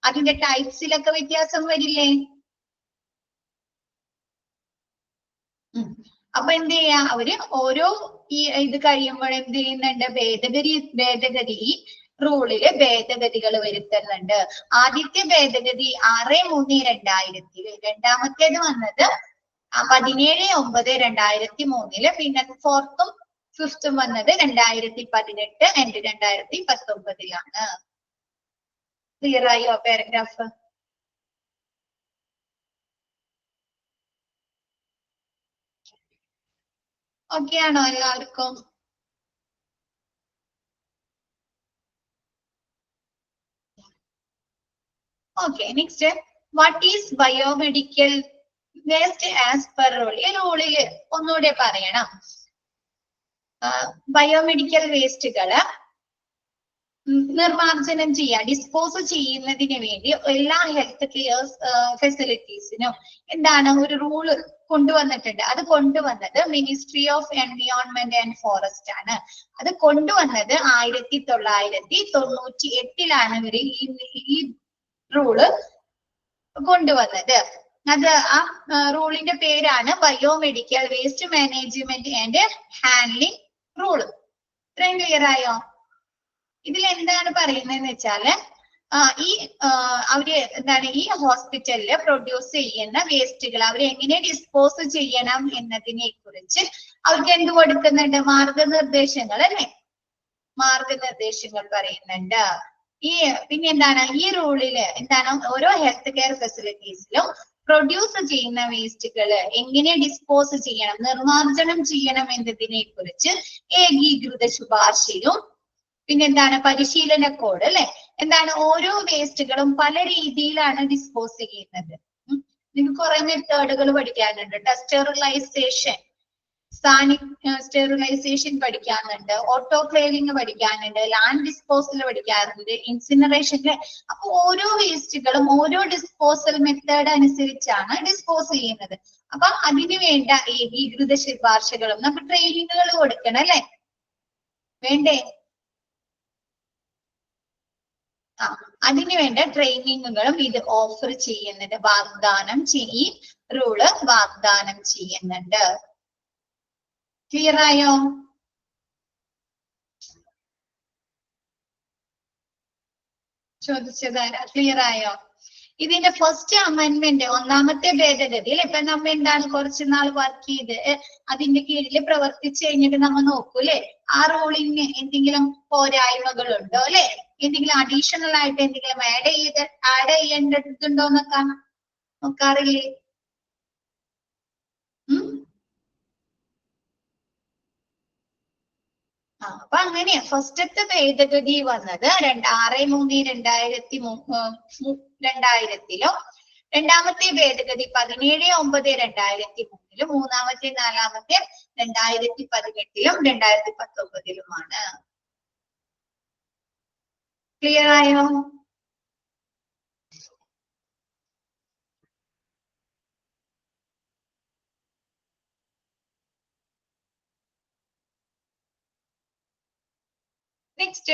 അതിന്റെ ടൈപ്സിലൊക്കെ വ്യത്യാസം വരില്ലേ? അപ്പൊ എന്ത് ചെയ്യാ, അവര് ഓരോ ഇത് കഴിയുമ്പോൾ എന്ത് ചെയ്യുന്നുണ്ട്, ഭേദഗതി റൂളില് ഭേദഗതികൾ വരുത്തുന്നുണ്ട്. ആദ്യത്തെ ഭേദഗതി 6/3/2000, രണ്ടാമത്തേത് വന്നത് 17/9/2003, പിന്നെ ഫോർത്തും ഫിഫ്ത്തും വന്നത് 2018 and 2019. ക്ലിയർ ആയോ പാരഗ്രാഫ്? ഓക്കെ ആണോ എല്ലാവർക്കും? Okay, next, what is biomedical waste as per rule? ഈ റൂളില് ഒന്നുകൂടെ പറയണം. ബയോമെഡിക്കൽ വേസ്റ്റുകള് നിർമ്മാർജ്ജനം ചെയ്യുക, ഡിസ്പോസ് ചെയ്യുന്നതിന് വേണ്ടി എല്ലാ ഹെൽത്ത് കെയർ ഫെസിലിറ്റീസിനും എന്താണ് ഒരു റൂള് കൊണ്ടുവന്നിട്ടുണ്ട്. അത് കൊണ്ടുവന്നത് ministry of environment and forest ആണ്. അത് കൊണ്ടുവന്നത് 1998 ഇവര് ഈ റൂള് കൊണ്ടുവന്നത്. അത് ആ റൂളിന്റെ പേരാണ് biomedical waste management and handling rule. ഇത്രയും ക്ലിയർ ആയോ? ഇതിൽ എന്താണ് പറയുന്നതെന്ന് വെച്ചാല് അവര് എന്താണ് ഈ ഹോസ്പിറ്റലില് പ്രൊഡ്യൂസ് ചെയ്യുന്ന വേസ്റ്റുകൾ അവര് എങ്ങനെ ഡിസ്പോസ് ചെയ്യണം എന്നതിനെ കുറിച്ച് അവർക്ക് എന്ത് കൊടുക്കുന്നുണ്ട്, മാർഗനിർദ്ദേശങ്ങൾ അല്ലെ, മാർഗനിർദ്ദേശങ്ങൾ പറയുന്നുണ്ട്. പിന്നെ എന്താണ് ഈ റൂളില് എന്താണ് ഓരോ ഹെൽത്ത് കെയർ ഫെസിലിറ്റീസിലും പ്രൊഡ്യൂസ് ചെയ്യുന്ന വേസ്റ്റുകൾ എങ്ങനെ ഡിസ്പോസ് ചെയ്യണം, നിർമ്മാർജ്ജനം ചെയ്യണം എന്നതിനെ കുറിച്ച് ഏകീകൃത ശുപാർശയും പിന്നെന്താണ് പരിശീലന കോഡ് അല്ലെ. എന്താണ് ഓരോ വേസ്റ്റുകളും പല രീതിയിലാണ് ഡിസ്പോസ് ചെയ്യുന്നത്. നിങ്ങൾക്ക് കുറെ മെത്തേഡുകൾ പഠിക്കാനുണ്ട്. ടെസ്റ്ററിലൈസേഷൻ, സ്റ്റെറിലൈസേഷൻ പഠിക്കാനുണ്ട്, ഓട്ടോക്ലേവിംഗ് പഠിക്കാനുണ്ട്, ലാൻഡ് ഡിസ്പോസൽ പഠിക്കാറുണ്ട്, ഇൻസിനറേഷൻ. അപ്പൊ ഓരോ വേസ്റ്റുകളും ഓരോ ഡിസ്പോസൽ മെത്തേഡ് അനുസരിച്ചാണ് ഡിസ്പോസ് ചെയ്യുന്നത്. അപ്പൊ അതിന് വേണ്ട ഏകീകൃത ശുപാർശകളും നമുക്ക് ട്രെയിനിങ്ങുകൾ കൊടുക്കണം അല്ലെ, വേണ്ടേ? അതിനു വേണ്ട ട്രെയിനിങ്ങുകളും ഇത് ഓഫർ ചെയ്യുന്നുണ്ട്, ഈ റൂള് വാഗ്ദാനം ചെയ്യുന്നുണ്ട്. ക്ലിയർ ആയോ? ചോദിച്ചതാരാ? ക്ലിയർ ആയോ? ഇതിന്റെ ഫസ്റ്റ് അമെന്റ്മെന്റ്, ഒന്നാമത്തെ ഭേദഗതിയിൽ ഇപ്പൊ നമ്മ എന്താണ് കുറച്ചു നാൾ വർക്ക് ചെയ്ത് അതിന്റെ കീഴിൽ പ്രവർത്തിച്ചു കഴിഞ്ഞിട്ട് നമ്മ നോക്കൂല്ലേ, ആ റൂളിന് എന്തെങ്കിലും പോരായ്മകളുണ്ടോ അല്ലെ, എന്തെങ്കിലും അഡീഷണൽ ആയിട്ട് എന്തെങ്കിലും ആഡ് ചെയ്യേണ്ടതുണ്ടോ എന്നൊക്കെ നോക്കാറില്ലേ? അപ്പൊ അങ്ങനെയാ ഫസ്റ്റത്തെ ഭേദഗതി വന്നത് 6/3/2000-ത്തിലോ, രണ്ടാമത്തെ ഭേദഗതി 17/9/2003, മൂന്നാമത്തെ നാലാമത്തെ 2018-ലും 2019-ലുമാണ്. ക്ലിയർ ആയോ? Next,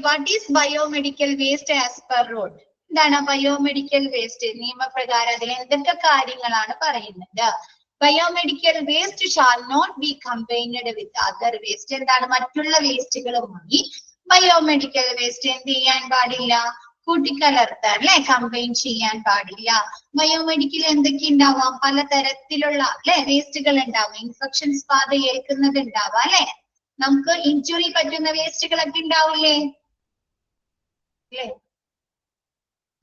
what is biomedical waste as per rule? എന്താണ് ബയോമെഡിക്കൽ വേസ്റ്റ്? നിയമപ്രകാരം അതിൽ എന്തൊക്കെ കാര്യങ്ങളാണ് പറയുന്നത്? Biomedical waste shall not be combined with other waste. എന്താണ്? മറ്റുള്ള വേസ്റ്റുകളുമായി ബയോമെഡിക്കൽ വേസ്റ്റ് എന്ത് ചെയ്യാൻ പാടില്ല? കൂട്ടിക്കലർത്താൻ അല്ലെ, കമ്പൈൻ ചെയ്യാൻ പാടില്ല. ബയോമെഡിക്കൽ എന്തൊക്കെ ഉണ്ടാവാം? പലതരത്തിലുള്ള അല്ലെ വേസ്റ്റുകൾ ഉണ്ടാവാം. ഇൻഫെക്ഷൻസ് ബാധ ഏൽക്കുന്നത് ഉണ്ടാവാം അല്ലെ, നമുക്ക് ഇഞ്ചുറി പറ്റുന്ന വേസ്റ്റുകളൊക്കെ ഉണ്ടാവില്ലേ അല്ലേ?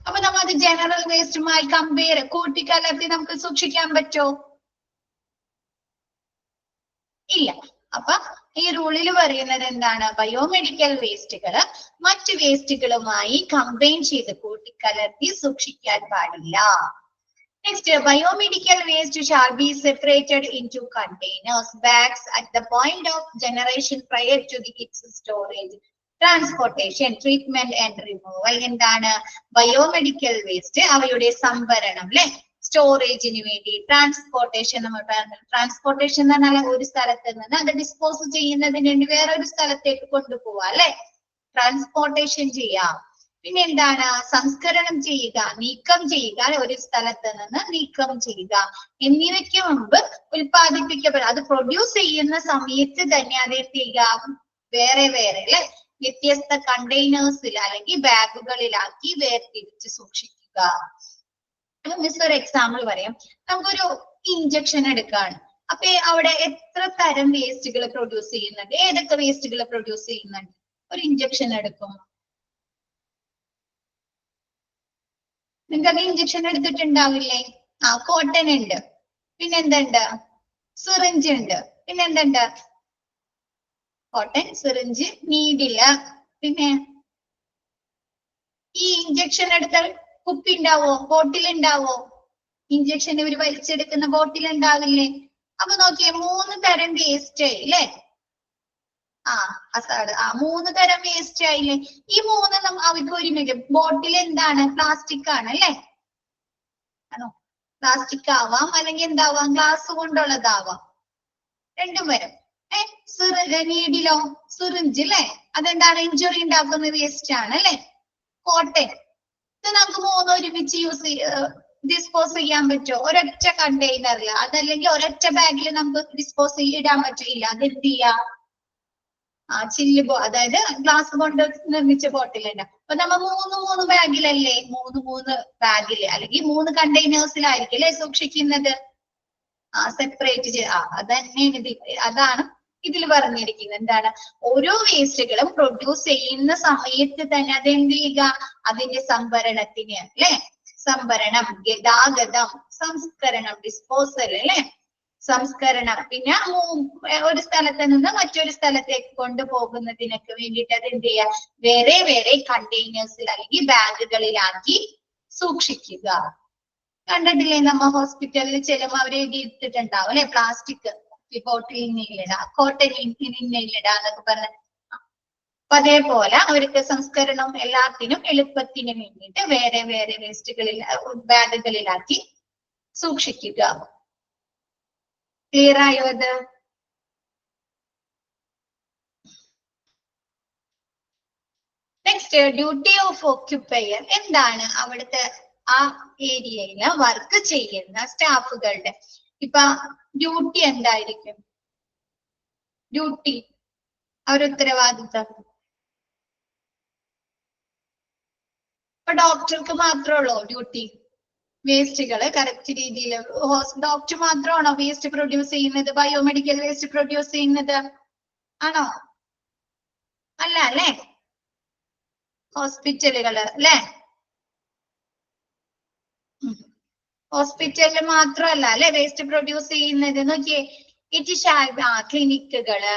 അപ്പൊ നമ്മൾ അത് ജനറൽ വേസ്റ്റുമായി കമ്പയർ കൂട്ടിക്കലർത്തി നമുക്ക് സൂക്ഷിക്കാൻ പറ്റോ? ഇല്ല. അപ്പൊ ഈ റൂളിൽ പറയുന്നത് എന്താണ്? ബയോമെഡിക്കൽ വേസ്റ്റുകൾ മറ്റു വേസ്റ്റുകളുമായി കമ്പൈൻ ചെയ്ത് കൂട്ടിക്കലർത്തി സൂക്ഷിക്കാൻ പാടില്ല. Next, biomedical waste shall be separated into containers, bags at the point of generation prior to its storage, transportation, treatment and removal. എന്താണ് ബയോമെഡിക്കൽ വേസ്റ്റ്? അവയുടെ സംഭരണം അല്ലെ, സ്റ്റോറേജിന് വേണ്ടി, ട്രാൻസ്പോർട്ടേഷൻ. നമ്മൾ ട്രാൻസ്പോർട്ടേഷൻ എന്ന് പറഞ്ഞാൽ ഒരു സ്ഥലത്ത് നിന്ന് അത് ഡിസ്പോസ് ചെയ്യുന്നതിന് വേണ്ടി വേറൊരു സ്ഥലത്തേക്ക് കൊണ്ടുപോവാ അല്ലെ, ട്രാൻസ്പോർട്ടേഷൻ ചെയ്യാം. പിന്നെ എന്താണ്? സംസ്കരണം ചെയ്യുക, നീക്കം ചെയ്യുക, ഒരു സ്ഥലത്ത് നിന്ന് നീക്കം ചെയ്യുക എന്നിവയ്ക്ക് മുമ്പ് ഉൽപ്പാദിപ്പിക്കപ്പെടുക. അത് പ്രൊഡ്യൂസ് ചെയ്യുന്ന സമയത്ത് തന്നെ അത് എന്ത് ചെയ്യുക? വേറെ വേറെ അല്ലെ വ്യത്യസ്ത കണ്ടെയ്നേഴ്സിൽ അല്ലെങ്കിൽ ബാഗുകളിലാക്കി വേർതിരിച്ച് സൂക്ഷിക്കുക. മിസ് ഒരു എക്സാമ്പിൾ പറയാം. നമുക്കൊരു ഇഞ്ചക്ഷൻ എടുക്കുകയാണ്. അപ്പൊ അവിടെ എത്ര തരം വേസ്റ്റുകൾ പ്രൊഡ്യൂസ് ചെയ്യുന്നുണ്ട്? ഏതൊക്കെ വേസ്റ്റുകൾ പ്രൊഡ്യൂസ് ചെയ്യുന്നുണ്ട്? ഒരു ഇഞ്ചക്ഷൻ എടുക്കും. നിങ്ങൾക്ക് ഇഞ്ചക്ഷൻ എടുത്തിട്ടുണ്ടാവില്ലേ? കോട്ടൺ ഉണ്ട്, പിന്നെ എന്തുണ്ട്? സിറിഞ്ച് ഉണ്ട്, പിന്നെ എന്തുണ്ട്? Cotton, syringe, needle. പിന്നെ ഈ ഇഞ്ചക്ഷൻ എടുത്ത കുപ്പി ഉണ്ടാവോ? ബോട്ടിൽ ഉണ്ടാവോ? ഇഞ്ചക്ഷൻ ഇവര് വലിച്ചെടുക്കുന്ന ബോട്ടിൽ ഉണ്ടാവില്ലേ? അപ്പൊ നോക്കിയേ, 3 തരം വേസ്റ്റ് അല്ലേ? അസാഡ്. 3 തരം വേസ്റ്റ് ആയില്ലേ? ഈ 3 അവർക്ക് ഒരുമിച്ച് ബോട്ടിൽ എന്താണ്? പ്ലാസ്റ്റിക് ആണ് അല്ലേ? ആണോ? പ്ലാസ്റ്റിക് ആവാം, അല്ലെങ്കിൽ എന്താവാം? ഗ്ലാസ് കൊണ്ടുള്ളതാവാം. രണ്ടും വരും. നീഡിലോ? സിറിഞ്ച് അല്ലേ? അതെന്താണ്? ഇഞ്ചുറി ഉണ്ടാക്കുന്ന വേസ്റ്റ് ആണ് അല്ലെ? കോട്ടൺ. ഇത് നമുക്ക് 3 ഒരുമിച്ച് ഡിസ്പോസ് ചെയ്യാൻ പറ്റുമോ? ഒരൊറ്റ കണ്ടെയ്നറിൽ, അതല്ലെങ്കിൽ ഒരൊറ്റ ബാഗിൽ നമുക്ക് ഡിസ്പോസ് ഇടാൻ പറ്റില്ല. അതെന്ത് ചെയ്യാം? ചില്ല് അതായത് ഗ്ലാസ് കൊണ്ട് നിർമ്മിച്ച ബോട്ടിലുണ്ട്. അപ്പൊ നമ്മ 3 ബാഗിലല്ലേ, 3 ബാഗില് അല്ലെങ്കിൽ 3 കണ്ടെയ്നേഴ്സിലായിരിക്കും അല്ലെ സൂക്ഷിക്കുന്നത്. സെപ്പറേറ്റ് അതന്നെയാണ് അതാണ് ഇതിൽ പറഞ്ഞിരിക്കുന്നത്. എന്താണ്? ഓരോ വേസ്റ്റുകളും പ്രൊഡ്യൂസ് ചെയ്യുന്ന സമയത്ത് തന്നെ അതെന്ത് ചെയ്യുക? അതിന്റെ സംഭരണത്തിന് അല്ലെ, സംഭരണം, ഗതാഗതം, സംസ്കരണം, ഡിസ്പോസൽ അല്ലെ, സംസ്കരണം, പിന്നെ ഒരു സ്ഥലത്ത് നിന്ന് മറ്റൊരു സ്ഥലത്തേക്ക് കൊണ്ടുപോകുന്നതിനൊക്കെ വേണ്ടിയിട്ട് അത് എന്ത് ചെയ്യുക? വേറെ വേറെ കണ്ടെയ്നേഴ്സിൽ അല്ലെങ്കിൽ ബാഗുകളിലാക്കി സൂക്ഷിക്കുക. കണ്ടിട്ടില്ലേ? നമ്മ ഹോസ്പിറ്റലിൽ ചെല്ലുമ്പോൾ അവരെ എഴുതിയിട്ടിട്ടുണ്ടാവും അല്ലെ, പ്ലാസ്റ്റിക് ബോട്ടിൽ ഇന്നയിലിടാ, കോട്ടൺ ഇന്നയിലിടാ എന്നൊക്കെ പറഞ്ഞ. അപ്പൊ അതേപോലെ അവർക്ക് സംസ്കരണം എല്ലാത്തിനും എളുപ്പത്തിന് വേണ്ടിയിട്ട് വേറെ വേറെ വേസ്റ്റുകളിൽ ബാഗുകളിലാക്കി സൂക്ഷിക്കുക. ക്ലിയർ ആയോ അത്? Next, duty of occupier. എന്താണ് അവിടുത്തെ ആ ഏരിയയില് വർക്ക് ചെയ്യുന്ന സ്റ്റാഫുകളുടെ ഇപ്പൊ ഡ്യൂട്ടി എന്തായിരിക്കും? ഡ്യൂട്ടി, അവരുടെ ഉത്തരവാദിത്തം അപ്പൊ ഡോക്ടർക്ക് മാത്രമേ ഉള്ളൂ ഡ്യൂട്ടി വേസ്റ്റുകള് കറക്റ്റ് രീതിയിൽ ഡോക്ടർ മാത്രമാണോ വേസ്റ്റ് പ്രൊഡ്യൂസ് ചെയ്യുന്നത് ബയോമെഡിക്കൽ വേസ്റ്റ് പ്രൊഡ്യൂസ് ചെയ്യുന്നത് ആണോ അല്ല അല്ലേ ഹോസ്പിറ്റലുകള് അല്ലേ ഹോസ്പിറ്റലിൽ മാത്രമല്ല അല്ലെ വേസ്റ്റ് പ്രൊഡ്യൂസ് ചെയ്യുന്നത് നോക്കിയേ ഇറ്റ് ഷാൽ ക്ലിനിക്കുകള്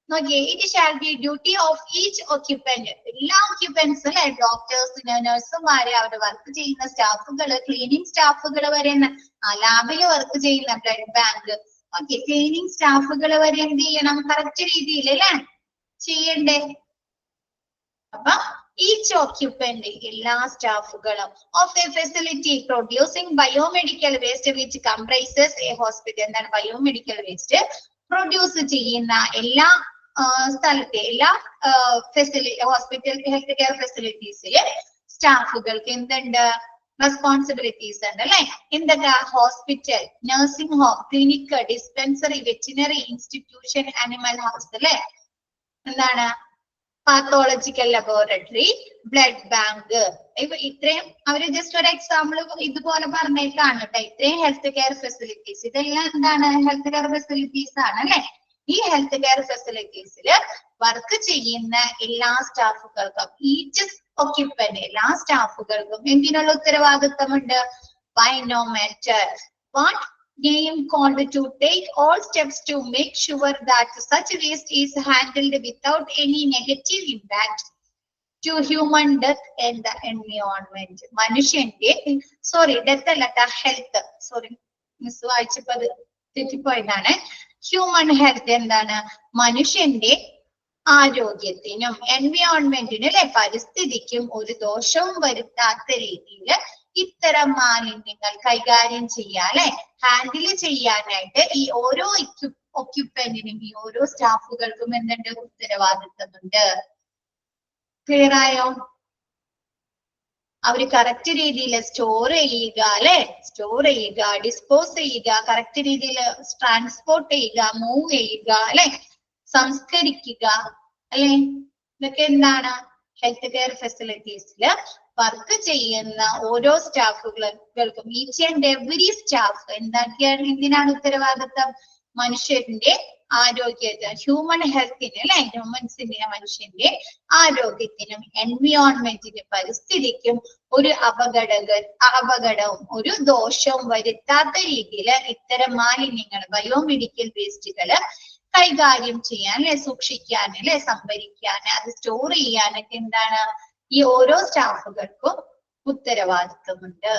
നോക്കിയേ it shall be duty of each occupant എല്ലാ ഓക്യുപ്പൻസ് അല്ലെ ഡോക്ടേഴ്സ് നഴ്സുമാര് അവിടെ വർക്ക് ചെയ്യുന്ന സ്റ്റാഫുകള് ക്ലീനിങ് സ്റ്റാഫുകൾ വരെ ലാബില് വർക്ക് ചെയ്യുന്ന ബ്ലഡ് ബാങ്ക് ഓക്കെ ക്ലീനിങ് സ്റ്റാഫുകൾ വരെ എന്ത് ചെയ്യണം കറക്റ്റ് രീതിയിൽ അല്ലെ ചെയ്യണ്ടേ അപ്പൊ each occupant എല്ലാ സ്റ്റാഫുകളും of a facility producing biomedical waste which comprises a hospital എന്താണ് ബയോമെഡിക്കൽ വേസ്റ്റ് പ്രൊഡ്യൂസ് ചെയ്യുന്ന എല്ലാ സ്ഥലത്തെ എല്ലാ ഹോസ്പിറ്റൽ ഹെൽത്ത് കെയർ ഫെസിലിറ്റീസിലെ സ്റ്റാഫുകൾക്ക് എന്തുണ്ട് റെസ്പോൺസിബിലിറ്റീസ് ഉണ്ട് അല്ലെ എന്തൊക്കെ hospital nursing home clinic dispensary veterinary institution animal house അല്ലെ എന്താണ് പാത്തോളജിക്കൽ ലബോറട്ടറി ബ്ലഡ് ബാങ്ക് ഇത്രയും അവര് ജസ്റ്റ് ഒരു എക്സാമ്പിൾ ഇതുപോലെ പറഞ്ഞേക്കാണ് കേട്ടോ ഇത്രയും ഹെൽത്ത് കെയർ ഫെസിലിറ്റീസ് ഇതെല്ലാം എന്താണ് ഹെൽത്ത് കെയർ ഫെസിലിറ്റീസ് ആണ് അല്ലെ ഈ ഹെൽത്ത് കെയർ ഫെസിലിറ്റീസിൽ വർക്ക് ചെയ്യുന്ന എല്ലാ സ്റ്റാഫുകൾക്കും ഈച്ച് ഓക്യുപ്പന്റ് എല്ലാ സ്റ്റാഫുകൾക്കും എന്തിനുള്ള ഉത്തരവാദിത്തമുണ്ട് by no matter what name called to take all steps to make sure that such waste is handled without any negative impact to human death and the environment. മനുഷ്യന്റെ death അല്ല health miss വായിച്ചപ്പോ തെറ്റിപ്പോയതാണ് human health എന്താണ് മനുഷ്യന്റെ ആരോഗ്യത്തിനും എൻവയോൺമെന്റിനും അല്ലെ പരിസ്ഥിതിക്കും ഒരു ദോഷവും വരുത്താത്ത രീതിയിൽ ഇത്തരം മാലിന്യങ്ങൾ കൈകാര്യം ചെയ്യാൻ അല്ലെ ഹാൻഡിൽ ചെയ്യാനായിട്ട് ഈ ഓരോ ഒക്യുപ്പന്റിനും ഈ ഓരോ സ്റ്റാഫുകൾക്കും എന്തുണ്ട് ഉത്തരവാദിത്തമുണ്ട് ക്ലിയർ ആയോ അവര് കറക്റ്റ് രീതിയിൽ സ്റ്റോർ ചെയ്യുക അല്ലെ സ്റ്റോർ ചെയ്യുക ഡിസ്പോസ് ചെയ്യുക കറക്റ്റ് രീതിയിൽ ട്രാൻസ്പോർട്ട് ചെയ്യുക മൂവ് ചെയ്യുക അല്ലെ സംസ്കരിക്കുക അല്ലെ ഇതൊക്കെ എന്താണ് ഹെൽത്ത് കെയർ ഫെസിലിറ്റീസില് വർക്ക് ചെയ്യുന്ന ഓരോ സ്റ്റാഫുകൾക്കും ഈച്ച് ആൻഡ് എവറി സ്റ്റാഫ് എന്തിനാണ് ഉത്തരവാദിത്തം മനുഷ്യന്റെ ആരോഗ്യത്തിന് ഹ്യൂമൻ ഹെൽത്തിന് അല്ലെ മനുഷ്യന്റെ ആരോഗ്യത്തിനും എൻവിയോൺമെന്റിനും പരിസ്ഥിതിക്കും ഒരു അപകടവും ഒരു ദോഷവും വരുത്താത്ത രീതിയിൽ ഇത്തരം മാലിന്യങ്ങൾ ബയോമെഡിക്കൽ വേസ്റ്റുകള് കൈകാര്യം ചെയ്യാൻ അല്ലെ സൂക്ഷിക്കാൻ അല്ലെ സംഭരിക്കാൻ അത് സ്റ്റോർ ചെയ്യാനൊക്കെ എന്താണ് ഈ ഓരോ സ്റ്റാഫുകൾക്കും ഉത്തരവാദിത്വമുണ്ട്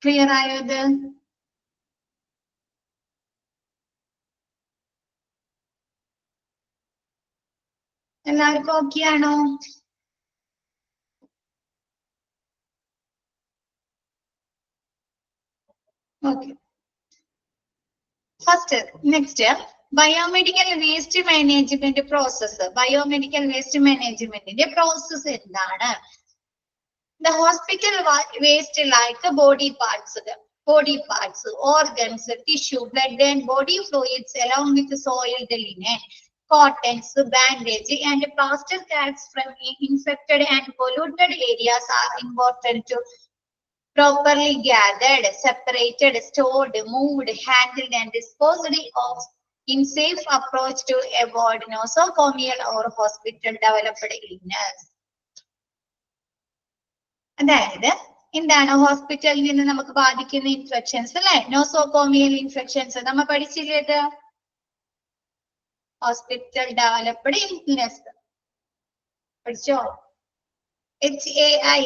ക്ലിയർ ആയത് എല്ലാവർക്കും ഓക്കെ ആണോ okay first next biomedical waste management process biomedical waste മാനേജ്മെന്റിന്റെ പ്രോസസ് എന്താണ് the hospital waste like body parts organs tissue blood and body fluids along with soiled linen cottons bandage and plaster casts from infected and polluted areas are important to properly gathered, separated, stored, moved, handled, and disposed of in safe approach to avoid nosocomial or hospital developed illness. അതായത് എന്താണ് ഹോസ്പിറ്റലിൽ നിന്ന് നമുക്ക് ബാധിക്കുന്ന infections അല്ലെ nosocomial infections നമ്മൾ പഠിച്ചില്ലേത് hospital developed illness പഠിച്ചോ HAI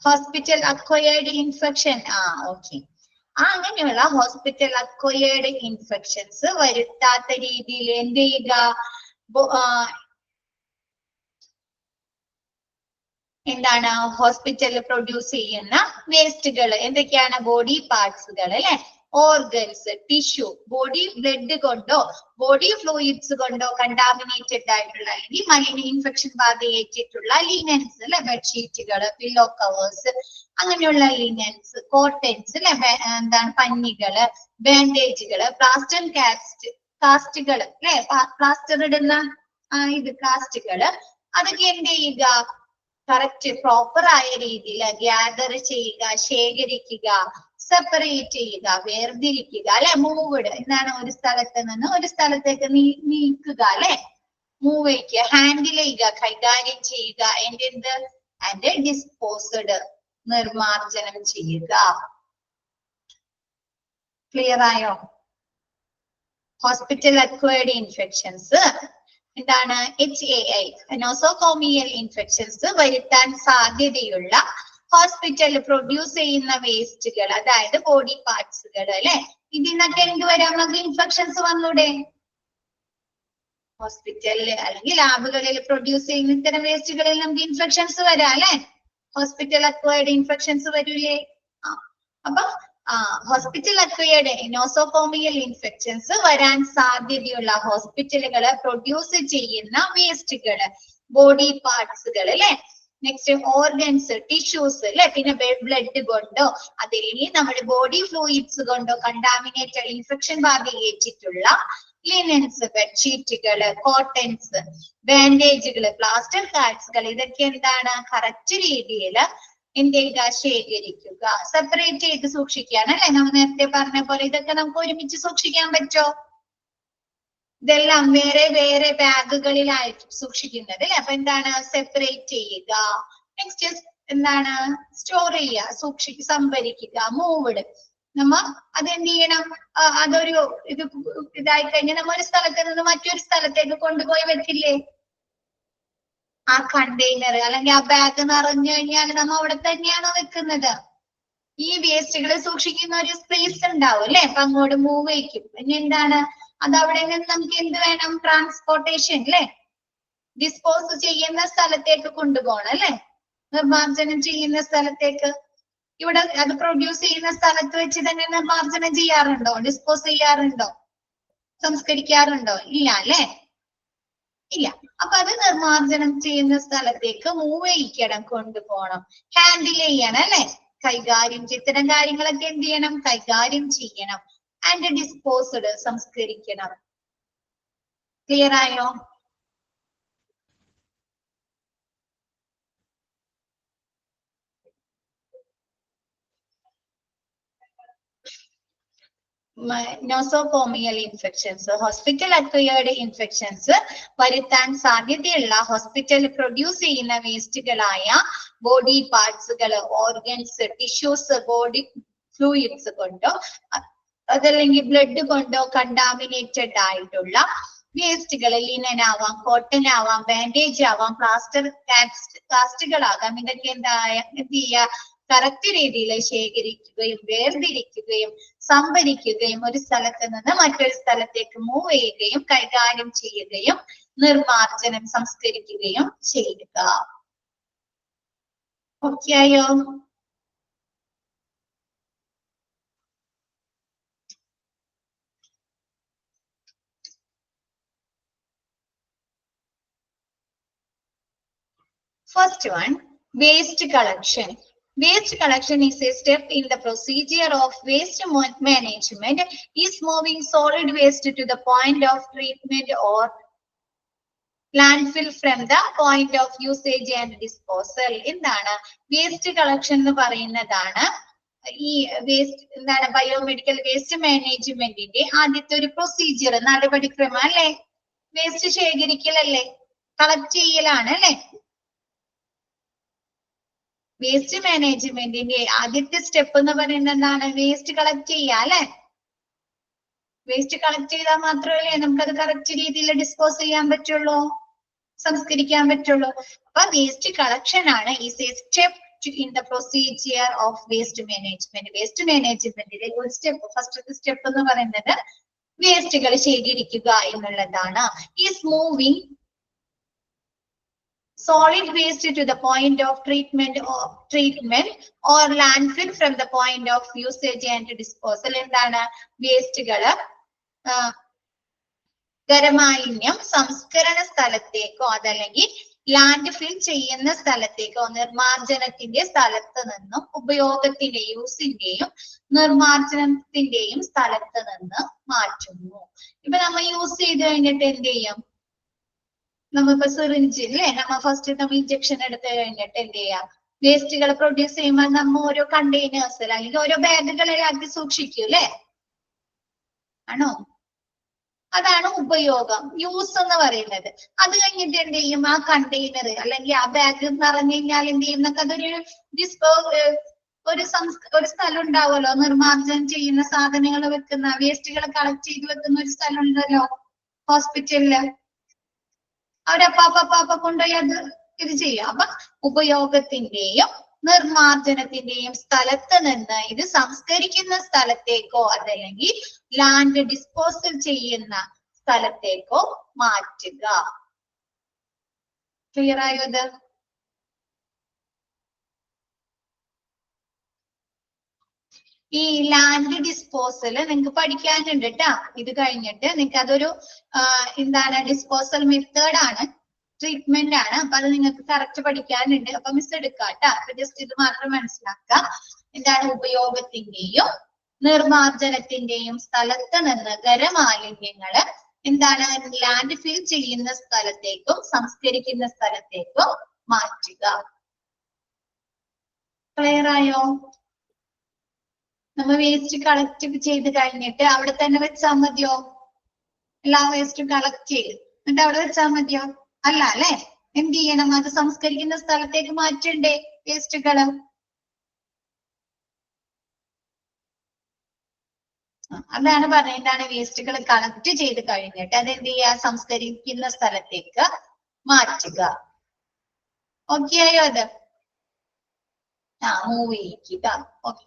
hospital acquired infection okay അങ്ങനെയുള്ള ഹോസ്പിറ്റൽ അക്വയേർഡ് ഇൻഫെക്ഷൻസ് വരുത്താത്ത രീതിയിൽ എന്ത് ചെയ്യുക എന്താണ് ഹോസ്പിറ്റലിൽ പ്രൊഡ്യൂസ് ചെയ്യുന്ന വേസ്റ്റുകൾ എന്തൊക്കെയാണ് ബോഡി പാർട്സുകൾ അല്ലെ ഓർഗൻസ് ടിഷ്യൂ ബോഡി ബ്ലഡ് കൊണ്ടോ ബോഡി ഫ്ലൂയിഡ്സ് കൊണ്ടോ കണ്ടാമിനേറ്റഡ് ആയിട്ടുള്ള അല്ലെങ്കിൽ മലിന ഇൻഫെക്ഷൻ ബാധയേറ്റിട്ടുള്ള ലിനൻസ് അല്ലെ ബെഡ്ഷീറ്റുകൾ പില്ലോ കവേഴ്സ് അങ്ങനെയുള്ള ലിനൻസ് കോട്ടൻസ് അല്ലെ എന്താണ് പഞ്ഞികള് ബാൻഡേജുകള് പ്ലാസ്റ്റർ കാസ്റ്റുകൾ അല്ലെ പ്ലാസ്റ്റർ ഇടുന്ന കാസ്റ്റുകള് അതൊക്കെ എന്ത് ചെയ്യുക കറക്റ്റ് പ്രോപ്പർ ആയ രീതിയിൽ ഗ്യാദർ ചെയ്യുക, ശേഖരിക്കുക, സെപ്പറേറ്റ് ചെയ്യുക, വേർതിരിക്കുക അല്ലെ. മൂവ്ഡ് എന്താണ്, ഒരു സ്ഥലത്ത് നിന്ന് ഒരു സ്ഥലത്തേക്ക് നീക്കുക അല്ലെ, മൂവ് ചെയ്യുക, ഹാൻഡിൽ ചെയ്യുക, കൈകാര്യം ചെയ്യുക, ആൻഡ് ഡിസ്പോസ്ഡ് നിർമാർജനം ചെയ്യുക. ക്ലിയർ ആയോ? ഹോസ്പിറ്റൽ അക്വയർഡ് ഇൻഫെക്ഷൻസ് എന്താണ്, HAI നോസോകോമിയൽ ഇൻഫെക്ഷൻസ് വരുത്താൻ സാധ്യതയുള്ള ഹോസ്പിറ്റൽ പ്രൊഡ്യൂസ് ചെയ്യുന്ന വേസ്റ്റുകൾ, അതായത് ബോഡി പാർട്സുകൾ അല്ലെ. ഇതിൽ നിന്നൊക്കെ എന്ത് വരാം, നമുക്ക് ഇൻഫെക്ഷൻസ് വന്നൂടെ? ഹോസ്പിറ്റലിൽ അല്ലെങ്കിൽ ലാബുകളിൽ പ്രൊഡ്യൂസ് ചെയ്യുന്ന ഇത്തരം വേസ്റ്റുകളിൽ നമുക്ക് ഇൻഫെക്ഷൻസ് വരാം അല്ലെ. ഹോസ്പിറ്റൽ അക്വയർഡ് ഇൻഫെക്ഷൻസ് വരൂലേ? അപ്പൊ ഹോസ്പിറ്റൽ അക്വയർഡ് നോസോകോമിയൽ ഇൻഫെക്ഷൻസ് വരാൻ സാധ്യതയുള്ള ഹോസ്പിറ്റലുകള് പ്രൊഡ്യൂസ് ചെയ്യുന്ന വേസ്റ്റുകള്, ബോഡി പാർട്സുകൾ അല്ലെ. നെക്സ്റ്റ് ഓർഗൻസ്, ടിഷ്യൂസ് അല്ലെ. പിന്നെ ബ്ലഡ് കൊണ്ടോ അതല്ലെങ്കിൽ നമ്മുടെ ബോഡി ഫ്ലൂയിഡ്സ് കൊണ്ടോ കണ്ടാമിനേറ്റഡ് ഇൻഫെക്ഷൻ ബാധിച്ചിട്ടുള്ള ലിനൻസ്, ബെഡ്ഷീറ്റുകള്, കോട്ടൺസ്, ബാൻഡേജുകള്, പ്ലാസ്റ്റർ കാർഡ്സുകൾ, ഇതൊക്കെ എന്താണ്, കറക്റ്റ് രീതിയിൽ എന്ത് ചെയ്യുക, ശേഖരിക്കുക, സെപ്പറേറ്റ് ചെയ്ത് സൂക്ഷിക്കാൻ അല്ലെ. നമ്മൾ നേരത്തെ പറഞ്ഞ പോലെ ഇതൊക്കെ നമുക്ക് ഒരുമിച്ച് സൂക്ഷിക്കാൻ പറ്റോ? ഇതെല്ലാം വേറെ വേറെ ബാഗുകളിലായിട്ട് സൂക്ഷിക്കുന്നത് അല്ലെ. അപ്പൊ എന്താണ്, സെപ്പറേറ്റ് ചെയ്യുക. നെക്സ്റ്റ് എന്താണ്, സ്റ്റോർ ചെയ്യുക, സംഭരിക്കുക, മൂവ്ഡ്. നമ്മ അതെന്ത് ചെയ്യണം, അതൊരു ഇതായി കഴിഞ്ഞാൽ നമ്മ ഒരു സ്ഥലത്ത് നിന്ന് മറ്റൊരു സ്ഥലത്തേക്ക് കൊണ്ടുപോയി വെക്കില്ലേ? ആ കണ്ടെയ്നർ അല്ലെങ്കിൽ ആ ബാഗ് നിറഞ്ഞു കഴിഞ്ഞാൽ നമ്മ അവിടെ തന്നെയാണോ വെക്കുന്നത്? ഈ വേസ്റ്റുകൾ സൂക്ഷിക്കുന്ന ഒരു സ്പേസ് ഉണ്ടാവും അല്ലെ. അപ്പൊ അങ്ങോട്ട് മൂവ് ചെയ്യിക്കും. പിന്നെ എന്താണ്, അത് അവിടെ നിന്ന് നമുക്ക് എന്ത് വേണം, ട്രാൻസ്പോർട്ടേഷൻ അല്ലെ. ഡിസ്പോസ് ചെയ്യുന്ന സ്ഥലത്തേക്ക് കൊണ്ടുപോകണം അല്ലെ, നിർമ്മാർജ്ജനം ചെയ്യുന്ന സ്ഥലത്തേക്ക്. ഇവിടെ അത് പ്രൊഡ്യൂസ് ചെയ്യുന്ന സ്ഥലത്ത് വെച്ച് തന്നെ നിർമ്മാർജ്ജനം ചെയ്യാറുണ്ടോ, ഡിസ്പോസ് ചെയ്യാറുണ്ടോ, സംസ്കരിക്കാറുണ്ടോ? ഇല്ല അല്ലെ, ഇല്ല. അപ്പൊ അത് നിർമ്മാർജ്ജനം ചെയ്യുന്ന സ്ഥലത്തേക്ക് മൂവ് ചെയ്യിക്കണം, കൊണ്ടുപോകണം, ഹാൻഡിൽ ചെയ്യണം അല്ലെ, കൈകാര്യം. ഇത്തരം കാര്യങ്ങളൊക്കെ എന്ത് ചെയ്യണം, കൈകാര്യം ചെയ്യണം. ആൻഡ് ഡിസ്പോസ്ഡ്, സംസ്കരിക്കണം. ക്ലിയർ ആയോ? Nosocomial infections, hospital acquired infections വരുത്താൻ സാധ്യതയുള്ള ഹോസ്പിറ്റൽ പ്രൊഡ്യൂസ് ചെയ്യുന്ന വേസ്റ്റുകളായ ബോഡി പാർട്സുകൾ, ഓർഗൻസ്, ടിഷ്യൂസ്, ബോഡി ഫ്ലൂയിഡ്സ് കൊണ്ടോ അതല്ലെങ്കിൽ ബ്ലഡ് കൊണ്ടോ കണ്ടാമിനേറ്റഡ് ആയിട്ടുള്ള വേസ്റ്റുകൾ, ലിനൻ ആവാം, കോട്ടൺ ആവാം, ബാൻഡേജ് ആവാം, പ്ലാസ്റ്റർ കാസ്റ്റുകളാകാം. ഇതൊക്കെ എന്ത് ചെയ്യുക, കറക്റ്റ് രീതിയിൽ ശേഖരിക്കുകയും വേർതിരിക്കുകയും സംഭരിക്കുകയും ഒരു സ്ഥലത്ത് നിന്ന് മറ്റൊരു സ്ഥലത്തേക്ക് മൂവ് ചെയ്യുകയും കൈകാര്യം ചെയ്യുകയും നിർമ്മാർജ്ജനം, സംസ്കരിക്കുകയും ചെയ്യുക. ഓക്കെ ആയോ? First one, waste collection. Waste collection is a step in the procedure of waste management. Is moving solid waste to the point of treatment or landfill from the point of usage and disposal. എന്താണ് waste collection എന്ന് പറയുന്നതാണ് ഈ waste എന്താണ് biomedical waste മാനേജ്മെന്റിന്റെ ആദ്യത്തെ ഒരു procedure, നടപടിക്രമം അല്ലെ. വേസ്റ്റ് ശേഖരിക്കലല്ലേ, കളക്ട് ചെയ്യലാണ് അല്ലെ. വേസ്റ്റ് മാനേജ്മെന്റിന്റെ ആദ്യത്തെ സ്റ്റെപ്പ് എന്ന് പറയുന്നത് എന്താണ്, വേസ്റ്റ് കളക്ട് ചെയ്യുക അല്ലെ. വേസ്റ്റ് കളക്ട് ചെയ്താൽ മാത്രമല്ലേ നമുക്കത് കറക്റ്റ് രീതിയിൽ ഡിസ്പോസ് ചെയ്യാൻ പറ്റുള്ളൂ, സംസ്കരിക്കാൻ പറ്റുള്ളൂ. അപ്പൊ വേസ്റ്റ് കളക്ഷൻ ആണ് is a step in the procedure of waste management. Waste മാനേജ്മെന്റിലെ ഒരു സ്റ്റെപ്പ്, ഫസ്റ്റത്തെ സ്റ്റെപ്പ് എന്ന് പറയുന്നത് വേസ്റ്റുകൾ ശേഖരിക്കുക എന്നുള്ളതാണ്. Is moving solid waste to the point of treatment or landfill from the point of usage and disposal. എന്താണ് വേസ്റ്റുകള് ഖരമാലിന്യം സംസ്കരണ സ്ഥലത്തേക്കോ അതല്ലെങ്കിൽ ലാൻഡ് ഫിൽ ചെയ്യുന്ന സ്ഥലത്തേക്കോ നിർമ്മാർജ്ജനത്തിന്റെ സ്ഥലത്ത് നിന്നും ഉപയോഗത്തിന്റെ യൂസിന്റെയും നിർമ്മാർജ്ജനത്തിന്റെയും സ്ഥലത്ത് നിന്ന് മാറ്റുന്നു. ഇപ്പൊ നമ്മൾ യൂസ് ചെയ്ത് കഴിഞ്ഞിട്ട് എന്ത് ചെയ്യും, നമ്മിപ്പോ സിറിഞ്ചില്ലേ നമ്മ ഇഞ്ചക്ഷൻ എടുത്ത് കഴിഞ്ഞിട്ട് എന്ത് ചെയ്യാം, വേസ്റ്റുകൾ പ്രൊഡ്യൂസ് ചെയ്യുമ്പോൾ നമ്മ ഓരോ കണ്ടെയ്നേഴ്സിൽ അല്ലെങ്കിൽ ഓരോ ബാഗുകളിലാക്കി സൂക്ഷിക്കും അല്ലെ? ആണോ? അതാണ് ഉപയോഗം, യൂസ് എന്ന് പറയുന്നത്. അത് കഴിഞ്ഞിട്ട് എന്ത് ചെയ്യും, ആ കണ്ടെയ്നർ അല്ലെങ്കിൽ ആ ബാഗ് നിറഞ്ഞു കഴിഞ്ഞാൽ എന്ത് ചെയ്യും, അതൊരു ഒരു സ്ഥലം ഉണ്ടാവുമല്ലോ, നിർമ്മാർജ്ജനം ചെയ്യുന്ന സാധനങ്ങൾ വെക്കുന്ന, വേസ്റ്റുകൾ കളക്ട് ചെയ്ത് വെക്കുന്ന ഒരു സ്ഥലം ഉണ്ടല്ലോ ഹോസ്പിറ്റലില്. അവരപ്പാപ്പ കൊണ്ടുപോയി അത് ഇത് ചെയ്യും. അപ്പൊ ഉപയോഗത്തിന്റെയും നിർമ്മാർജ്ജനത്തിന്റെയും സ്ഥലത്ത് നിന്ന് ഇത് സംസ്കരിക്കുന്ന സ്ഥലത്തേക്കോ അതല്ലെങ്കിൽ ലാൻഡ് ഡിസ്പോസൽ ചെയ്യുന്ന സ്ഥലത്തേക്കോ മാറ്റുക. ക്ലിയർ ആയോ ഇത്? ഈ ലാൻഡ് ഡിസ്പോസൽ നിങ്ങൾക്ക് പഠിക്കാനുണ്ട് കേട്ടാ. ഇത് കഴിഞ്ഞിട്ട് നിങ്ങൾക്ക് അതൊരു എന്താണ് ഡിസ്പോസൽ മെത്തേഡ് ആണ്, ട്രീറ്റ്മെന്റ് ആണ്. അപ്പൊ അത് നിങ്ങൾക്ക് കറക്റ്റ് പഠിക്കാനുണ്ട്. അപ്പൊ മിസ് എടുക്കാട്ടാ. അപ്പൊ ജസ്റ്റ് ഇത് മാത്രം മനസ്സിലാക്കുക. എന്താണ് ഉപയോഗത്തിന്റെയും നിർമ്മാർജ്ജനത്തിന്റെയും സ്ഥലത്ത് നിന്ന് ഖരമാലിന്യങ്ങള് എന്താണ് ലാൻഡ് ഫിൽ ചെയ്യുന്ന സ്ഥലത്തേക്കും സംസ്കരിക്കുന്ന സ്ഥലത്തേക്കും മാറ്റുക. ക്ലിയർ ആയോ? നമ്മ വേസ്റ്റ് കളക്ട് ചെയ്ത് കഴിഞ്ഞിട്ട് അവിടെ തന്നെ വെച്ചാൽ മതിയോ? എല്ലാ വേസ്റ്റും കളക്ട് ചെയ്ത് എന്നിട്ട് അവിടെ വെച്ചാൽ മതിയോ? അല്ല അല്ലെ, എന്ത് ചെയ്യണം, അത് സംസ്കരിക്കുന്ന സ്ഥലത്തേക്ക് മാറ്റണ്ടേ വേസ്റ്റുകള്? അതാണ് പറഞ്ഞത്, എന്താണ് വേസ്റ്റുകൾ കളക്ട് ചെയ്ത് കഴിഞ്ഞിട്ട് അതെന്ത് ചെയ്യുക, സംസ്കരിക്കുന്ന സ്ഥലത്തേക്ക് മാറ്റുക. ഓക്കെ ആയോ അത്? മൂവ് ചെയ്യിക്കുക. Okay.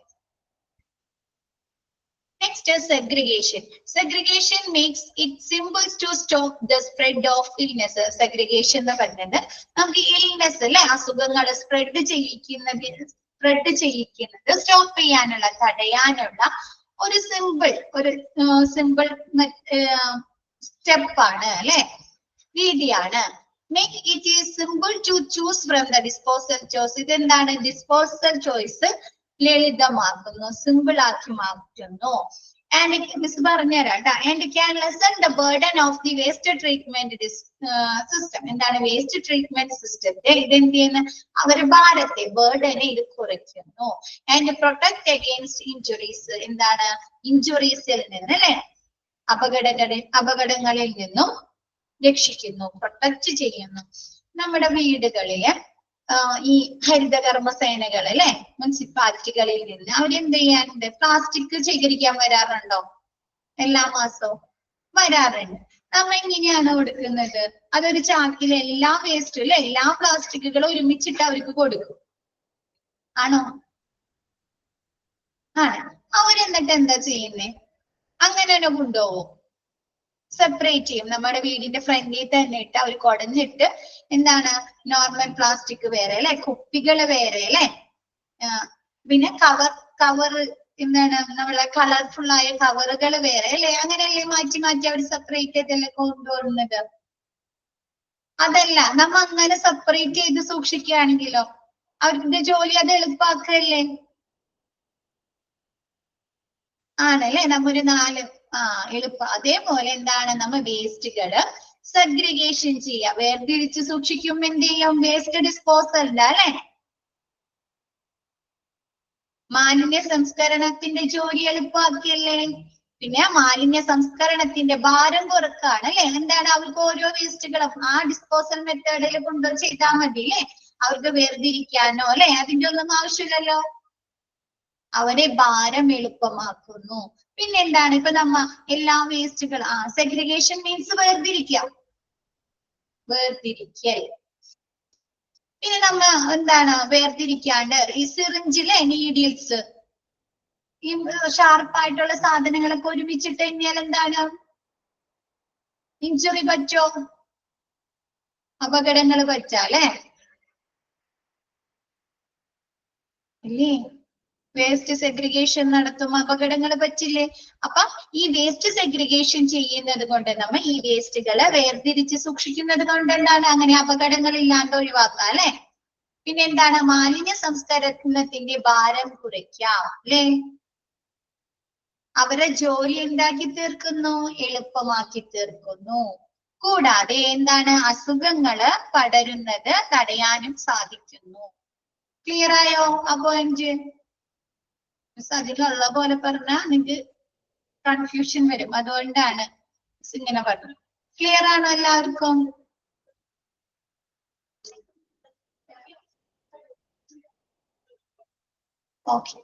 Next is segregation. Segregation makes it simple to stop the spread of illnesses. Segregation എന്ന് പറയുന്നത് നമുക്ക് ഇൽനെസ് അല്ലെ, അസുഖങ്ങൾ സ്പ്രെഡ് ചെയ്യിക്കുന്നത് സ്റ്റോപ്പ് ചെയ്യാനുള്ള, തടയാനുള്ള ഒരു സിമ്പിൾ സ്റ്റെപ്പാണ് അല്ലെ, രീതിയാണ്. Make it is simple to choose from the disposal choice. ഇതെന്താണ്, ഡിസ്പോസൽ ചോയ്സ് ലളിതമാക്കുന്നു, സിമ്പിൾ ആക്കി മാറ്റുന്നു. ആൻഡ് മിസ് പറഞ്ഞുതരാം കേട്ടോ. And can lesson the burden of the waste treatment system. എന്താണ് വേസ്റ്റ് ട്രീറ്റ്മെന്റ് സിസ്റ്റത്തെ ഇതെന്ത് ചെയ്യുന്ന അവരുടെ ഭാരത്തെ, ബർഡനെ ഇത് കുറയ്ക്കുന്നു. And protect against injuries. എന്താണ്, ഇഞ്ചുറീസിൽ നിന്ന് അല്ലെ, അപകടങ്ങളിൽ നിന്നും രക്ഷിക്കുന്നു, പ്രൊട്ടക്ട് ചെയ്യുന്നു. നമ്മുടെ വീടുകളില് ഈ ഹരിതകർമ്മസേനകൾ അല്ലെ, മുനിസിപ്പാലിറ്റികളിൽ നിന്ന് അവരെന്ത് ചെയ്യാറുണ്ട്, പ്ലാസ്റ്റിക് ശേഖരിക്കാൻ വരാറുണ്ടോ? എല്ലാ മാസവും വരാറുണ്ട്. നമ്മ എങ്ങനെയാണ് കൊടുക്കുന്നത്, അതൊരു ചാക്കിൽ എല്ലാ വേസ്റ്റും അല്ലെ, എല്ലാ പ്ലാസ്റ്റിക്കുകളും ഒരുമിച്ചിട്ട് അവർക്ക് കൊടുക്കും. ആണോ? ആണ്. അവരെന്നിട്ട് എന്താ ചെയ്യുന്നേ, അങ്ങനെ തന്നെ കൊണ്ടുപോകും, സെപ്പറേറ്റ് ചെയ്യും. നമ്മുടെ വീടിന്റെ ഫ്രണ്ടിൽ തന്നെ ഇട്ട് അവർ കുടഞ്ഞിട്ട് എന്താണ്, നോർമൽ പ്ലാസ്റ്റിക് വേറെ അല്ലെ, കുപ്പികള് വേറെ അല്ലെ, പിന്നെ കവർ എന്താണ് നമ്മളെ കളർഫുൾ ആയ കവറുകൾ വേറെ അല്ലെ, അങ്ങനെയല്ലേ മാറ്റി അവർ സെപ്പറേറ്റ് ചെയ്തല്ലേ കൊണ്ടുവരുന്നത്. അതല്ല, നമ്മ അങ്ങനെ സെപ്പറേറ്റ് ചെയ്ത് സൂക്ഷിക്കുകയാണെങ്കിലോ അവരുടെ ജോലി അത് എളുപ്പാക്കല്ലേ? ആണല്ലേ, നമ്മൊരു എളുപ്പം. അതേപോലെ എന്താണ്, നമ്മ വേസ്റ്റുകള് സെഗ്രിഗേഷൻ ചെയ്യുക, വേർതിരിച്ച് സൂക്ഷിക്കും. എന്ത് ചെയ്യും, വേസ്റ്റ് ഡിസ്പോസലിന്റെ അല്ലെ, മാലിന്യ സംസ്കരണത്തിന്റെ ജോലി എളുപ്പമാക്കിയല്ലേ. പിന്നെ മാലിന്യ സംസ്കരണത്തിന്റെ ഭാരം കുറക്കാണ് അല്ലെ. എന്താണ്, അവർക്ക് ഓരോ വേസ്റ്റുകളും ആ ഡിസ്പോസൽ മെത്തേഡിൽ കൊണ്ടുപോയി ചെയ്താൽ മതി അല്ലെ, അവർക്ക് വേർതിരിക്കാനോ അല്ലെ അതിന്റെ ഒന്നും ആവശ്യമില്ലല്ലോ. അവരെ ഭാരം എളുപ്പമാക്കുന്നു. പിന്നെ എന്താണ്, ഇപ്പൊ നമ്മ എല്ലാ വേസ്റ്റുകൾ സെഗ്രിഗേഷൻ മീൻസ് വേർതിരിക്കൽ. പിന്നെ നമ്മ എന്താണ് വേർതിരിക്കാണ്ട് ഈ സിറിഞ്ചിലെ നീഡിൽസ്, ഈ ഷാർപ്പായിട്ടുള്ള സാധനങ്ങളൊക്കെ ഒരുമിച്ചിട്ട് കഴിഞ്ഞാൽ എന്താണ്, ഇഞ്ചുറി പറ്റോ, അപകടങ്ങൾ പറ്റാല്ലേ ഇല്ലേ? വേസ്റ്റ് സെഗ്രിഗേഷൻ നടത്തും, അപകടങ്ങൾ പറ്റില്ലേ? അപ്പൊ ഈ വേസ്റ്റ് സെഗ്രിഗേഷൻ ചെയ്യുന്നത് കൊണ്ട് നമ്മ ഈ വേസ്റ്റുകളെ വേർതിരിച്ച് സൂക്ഷിക്കുന്നത് കൊണ്ട് എന്താണ്, അങ്ങനെ അപകടങ്ങൾ ഇല്ലാണ്ട് ഒഴിവാക്കാം അല്ലെ. പിന്നെ എന്താണ്, മാലിന്യ സംസ്കരണത്തിന്റെ ഭാരം കുറയ്ക്കാം അല്ലെ, അവരെ ജോലി എന്താക്കി തീർക്കുന്നു, എളുപ്പമാക്കി തീർക്കുന്നു. കൂടാതെ എന്താണ് അസുഖങ്ങള് പടരുന്നത് തടയാനും സാധിക്കുന്നു. ക്ലിയർ ആയോ ആ പോയിന്റ്? അതിലുള്ള പോലെ പറഞ്ഞാൽ നിങ്ങൾക്ക് കൺഫ്യൂഷൻ വരും, അതുകൊണ്ടാണ് ഇങ്ങനെ പറഞ്ഞത്. ക്ലിയർ ആണോ എല്ലാവർക്കും? ഓക്കെ.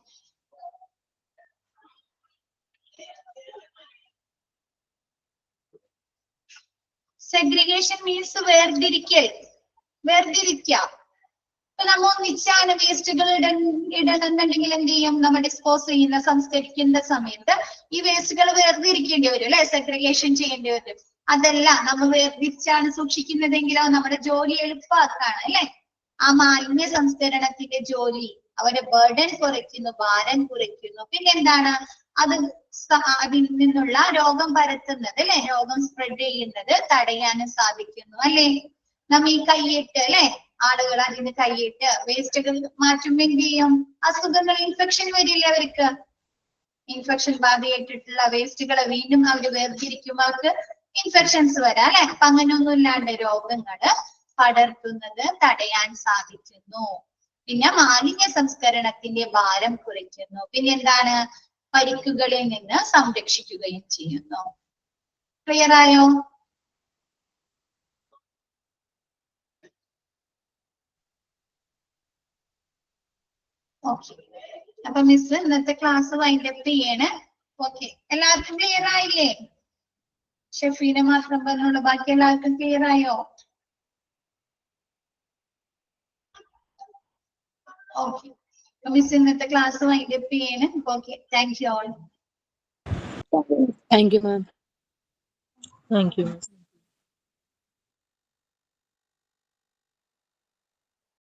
സെഗ്രിഗേഷൻ മീൻസ് വേർതിരിക്കൽ, വേർതിരിക്കുക. ഇപ്പൊ നമ്മ ഒന്നിച്ചാണ് വേസ്റ്റുകൾ ഇടണമെന്നുണ്ടെങ്കിൽ എന്ത് ചെയ്യും? നമ്മൾ ഡിസ്പോസ് ചെയ്യുന്ന, സംസ്കരിക്കുന്ന സമയത്ത് ഈ വേസ്റ്റുകൾ വേർതിരിക്കേണ്ടി വരും അല്ലെ, സെഗ്രിഗേഷൻ ചെയ്യേണ്ടി വരും. അതല്ല, നമ്മൾ വേർതിരിച്ചാണ് സൂക്ഷിക്കുന്നതെങ്കിലോ നമ്മുടെ ജോലി എളുപ്പമാക്കാണ് അല്ലെ. ആ മാലിന്യ സംസ്കരണത്തിന്റെ ജോലി അവരുടെ ബർഡൻ കുറയ്ക്കുന്നു, ഭാരം കുറയ്ക്കുന്നു. പിന്നെ എന്താണ് അത് അതിൽ നിന്നുള്ള രോഗം പരത്തുന്നത് അല്ലെ, രോഗം സ്പ്രെഡ് ചെയ്യുന്നത് തടയാനും സാധിക്കുന്നു അല്ലെ. നമ്മ ഈ കൈയിട്ട് അല്ലെ, ആളുകൾ അതിന് കൈയിട്ട് വേസ്റ്റുകൾ മാറ്റുമ്പോ എന്ത് ചെയ്യും? അസുഖങ്ങൾ, ഇൻഫെക്ഷൻ വരില്ലേ അവർക്ക്? ഇൻഫെക്ഷൻ ബാധയായിട്ടുള്ള വേസ്റ്റുകളെ വീണ്ടും അവർ വേർതിരിക്കുമ്പോൾ അവർക്ക് ഇൻഫെക്ഷൻസ് വരാം അല്ലെ. അപ്പൊ അങ്ങനെയൊന്നും ഇല്ലാണ്ട് രോഗങ്ങള് പടർത്തുന്നത് തടയാൻ സാധിക്കുന്നു. പിന്നെ മാലിന്യ സംസ്കരണത്തിന്റെ ഭാരം കുറയ്ക്കുന്നു. പിന്നെ എന്താണ്? പരിക്കുകളിൽ നിന്ന് സംരക്ഷിക്കുകയും ചെയ്യുന്നു. ക്ലിയർ ആയോ? ഓക്കെ. അപ്പൊ മിസ് ഇന്നത്തെ ക്ലാസ് വൈൻഡ് അപ്പ് ചെയ്യണേ. ഓക്കെ, എല്ലാവർക്കും ക്ലിയർ ആയില്ലേ? ഷെഫീനെ മാത്രം പറഞ്ഞുള്ളൂ, ബാക്കി എല്ലാവർക്കും ക്ലിയർ ആയോ? ഓക്കെ, മിസ് ഇന്നത്തെ ക്ലാസ് വൈൻഡ് അപ്പ് ചെയ്യണേ. Okay, thank you all. Thank you, ma'am. Thank you.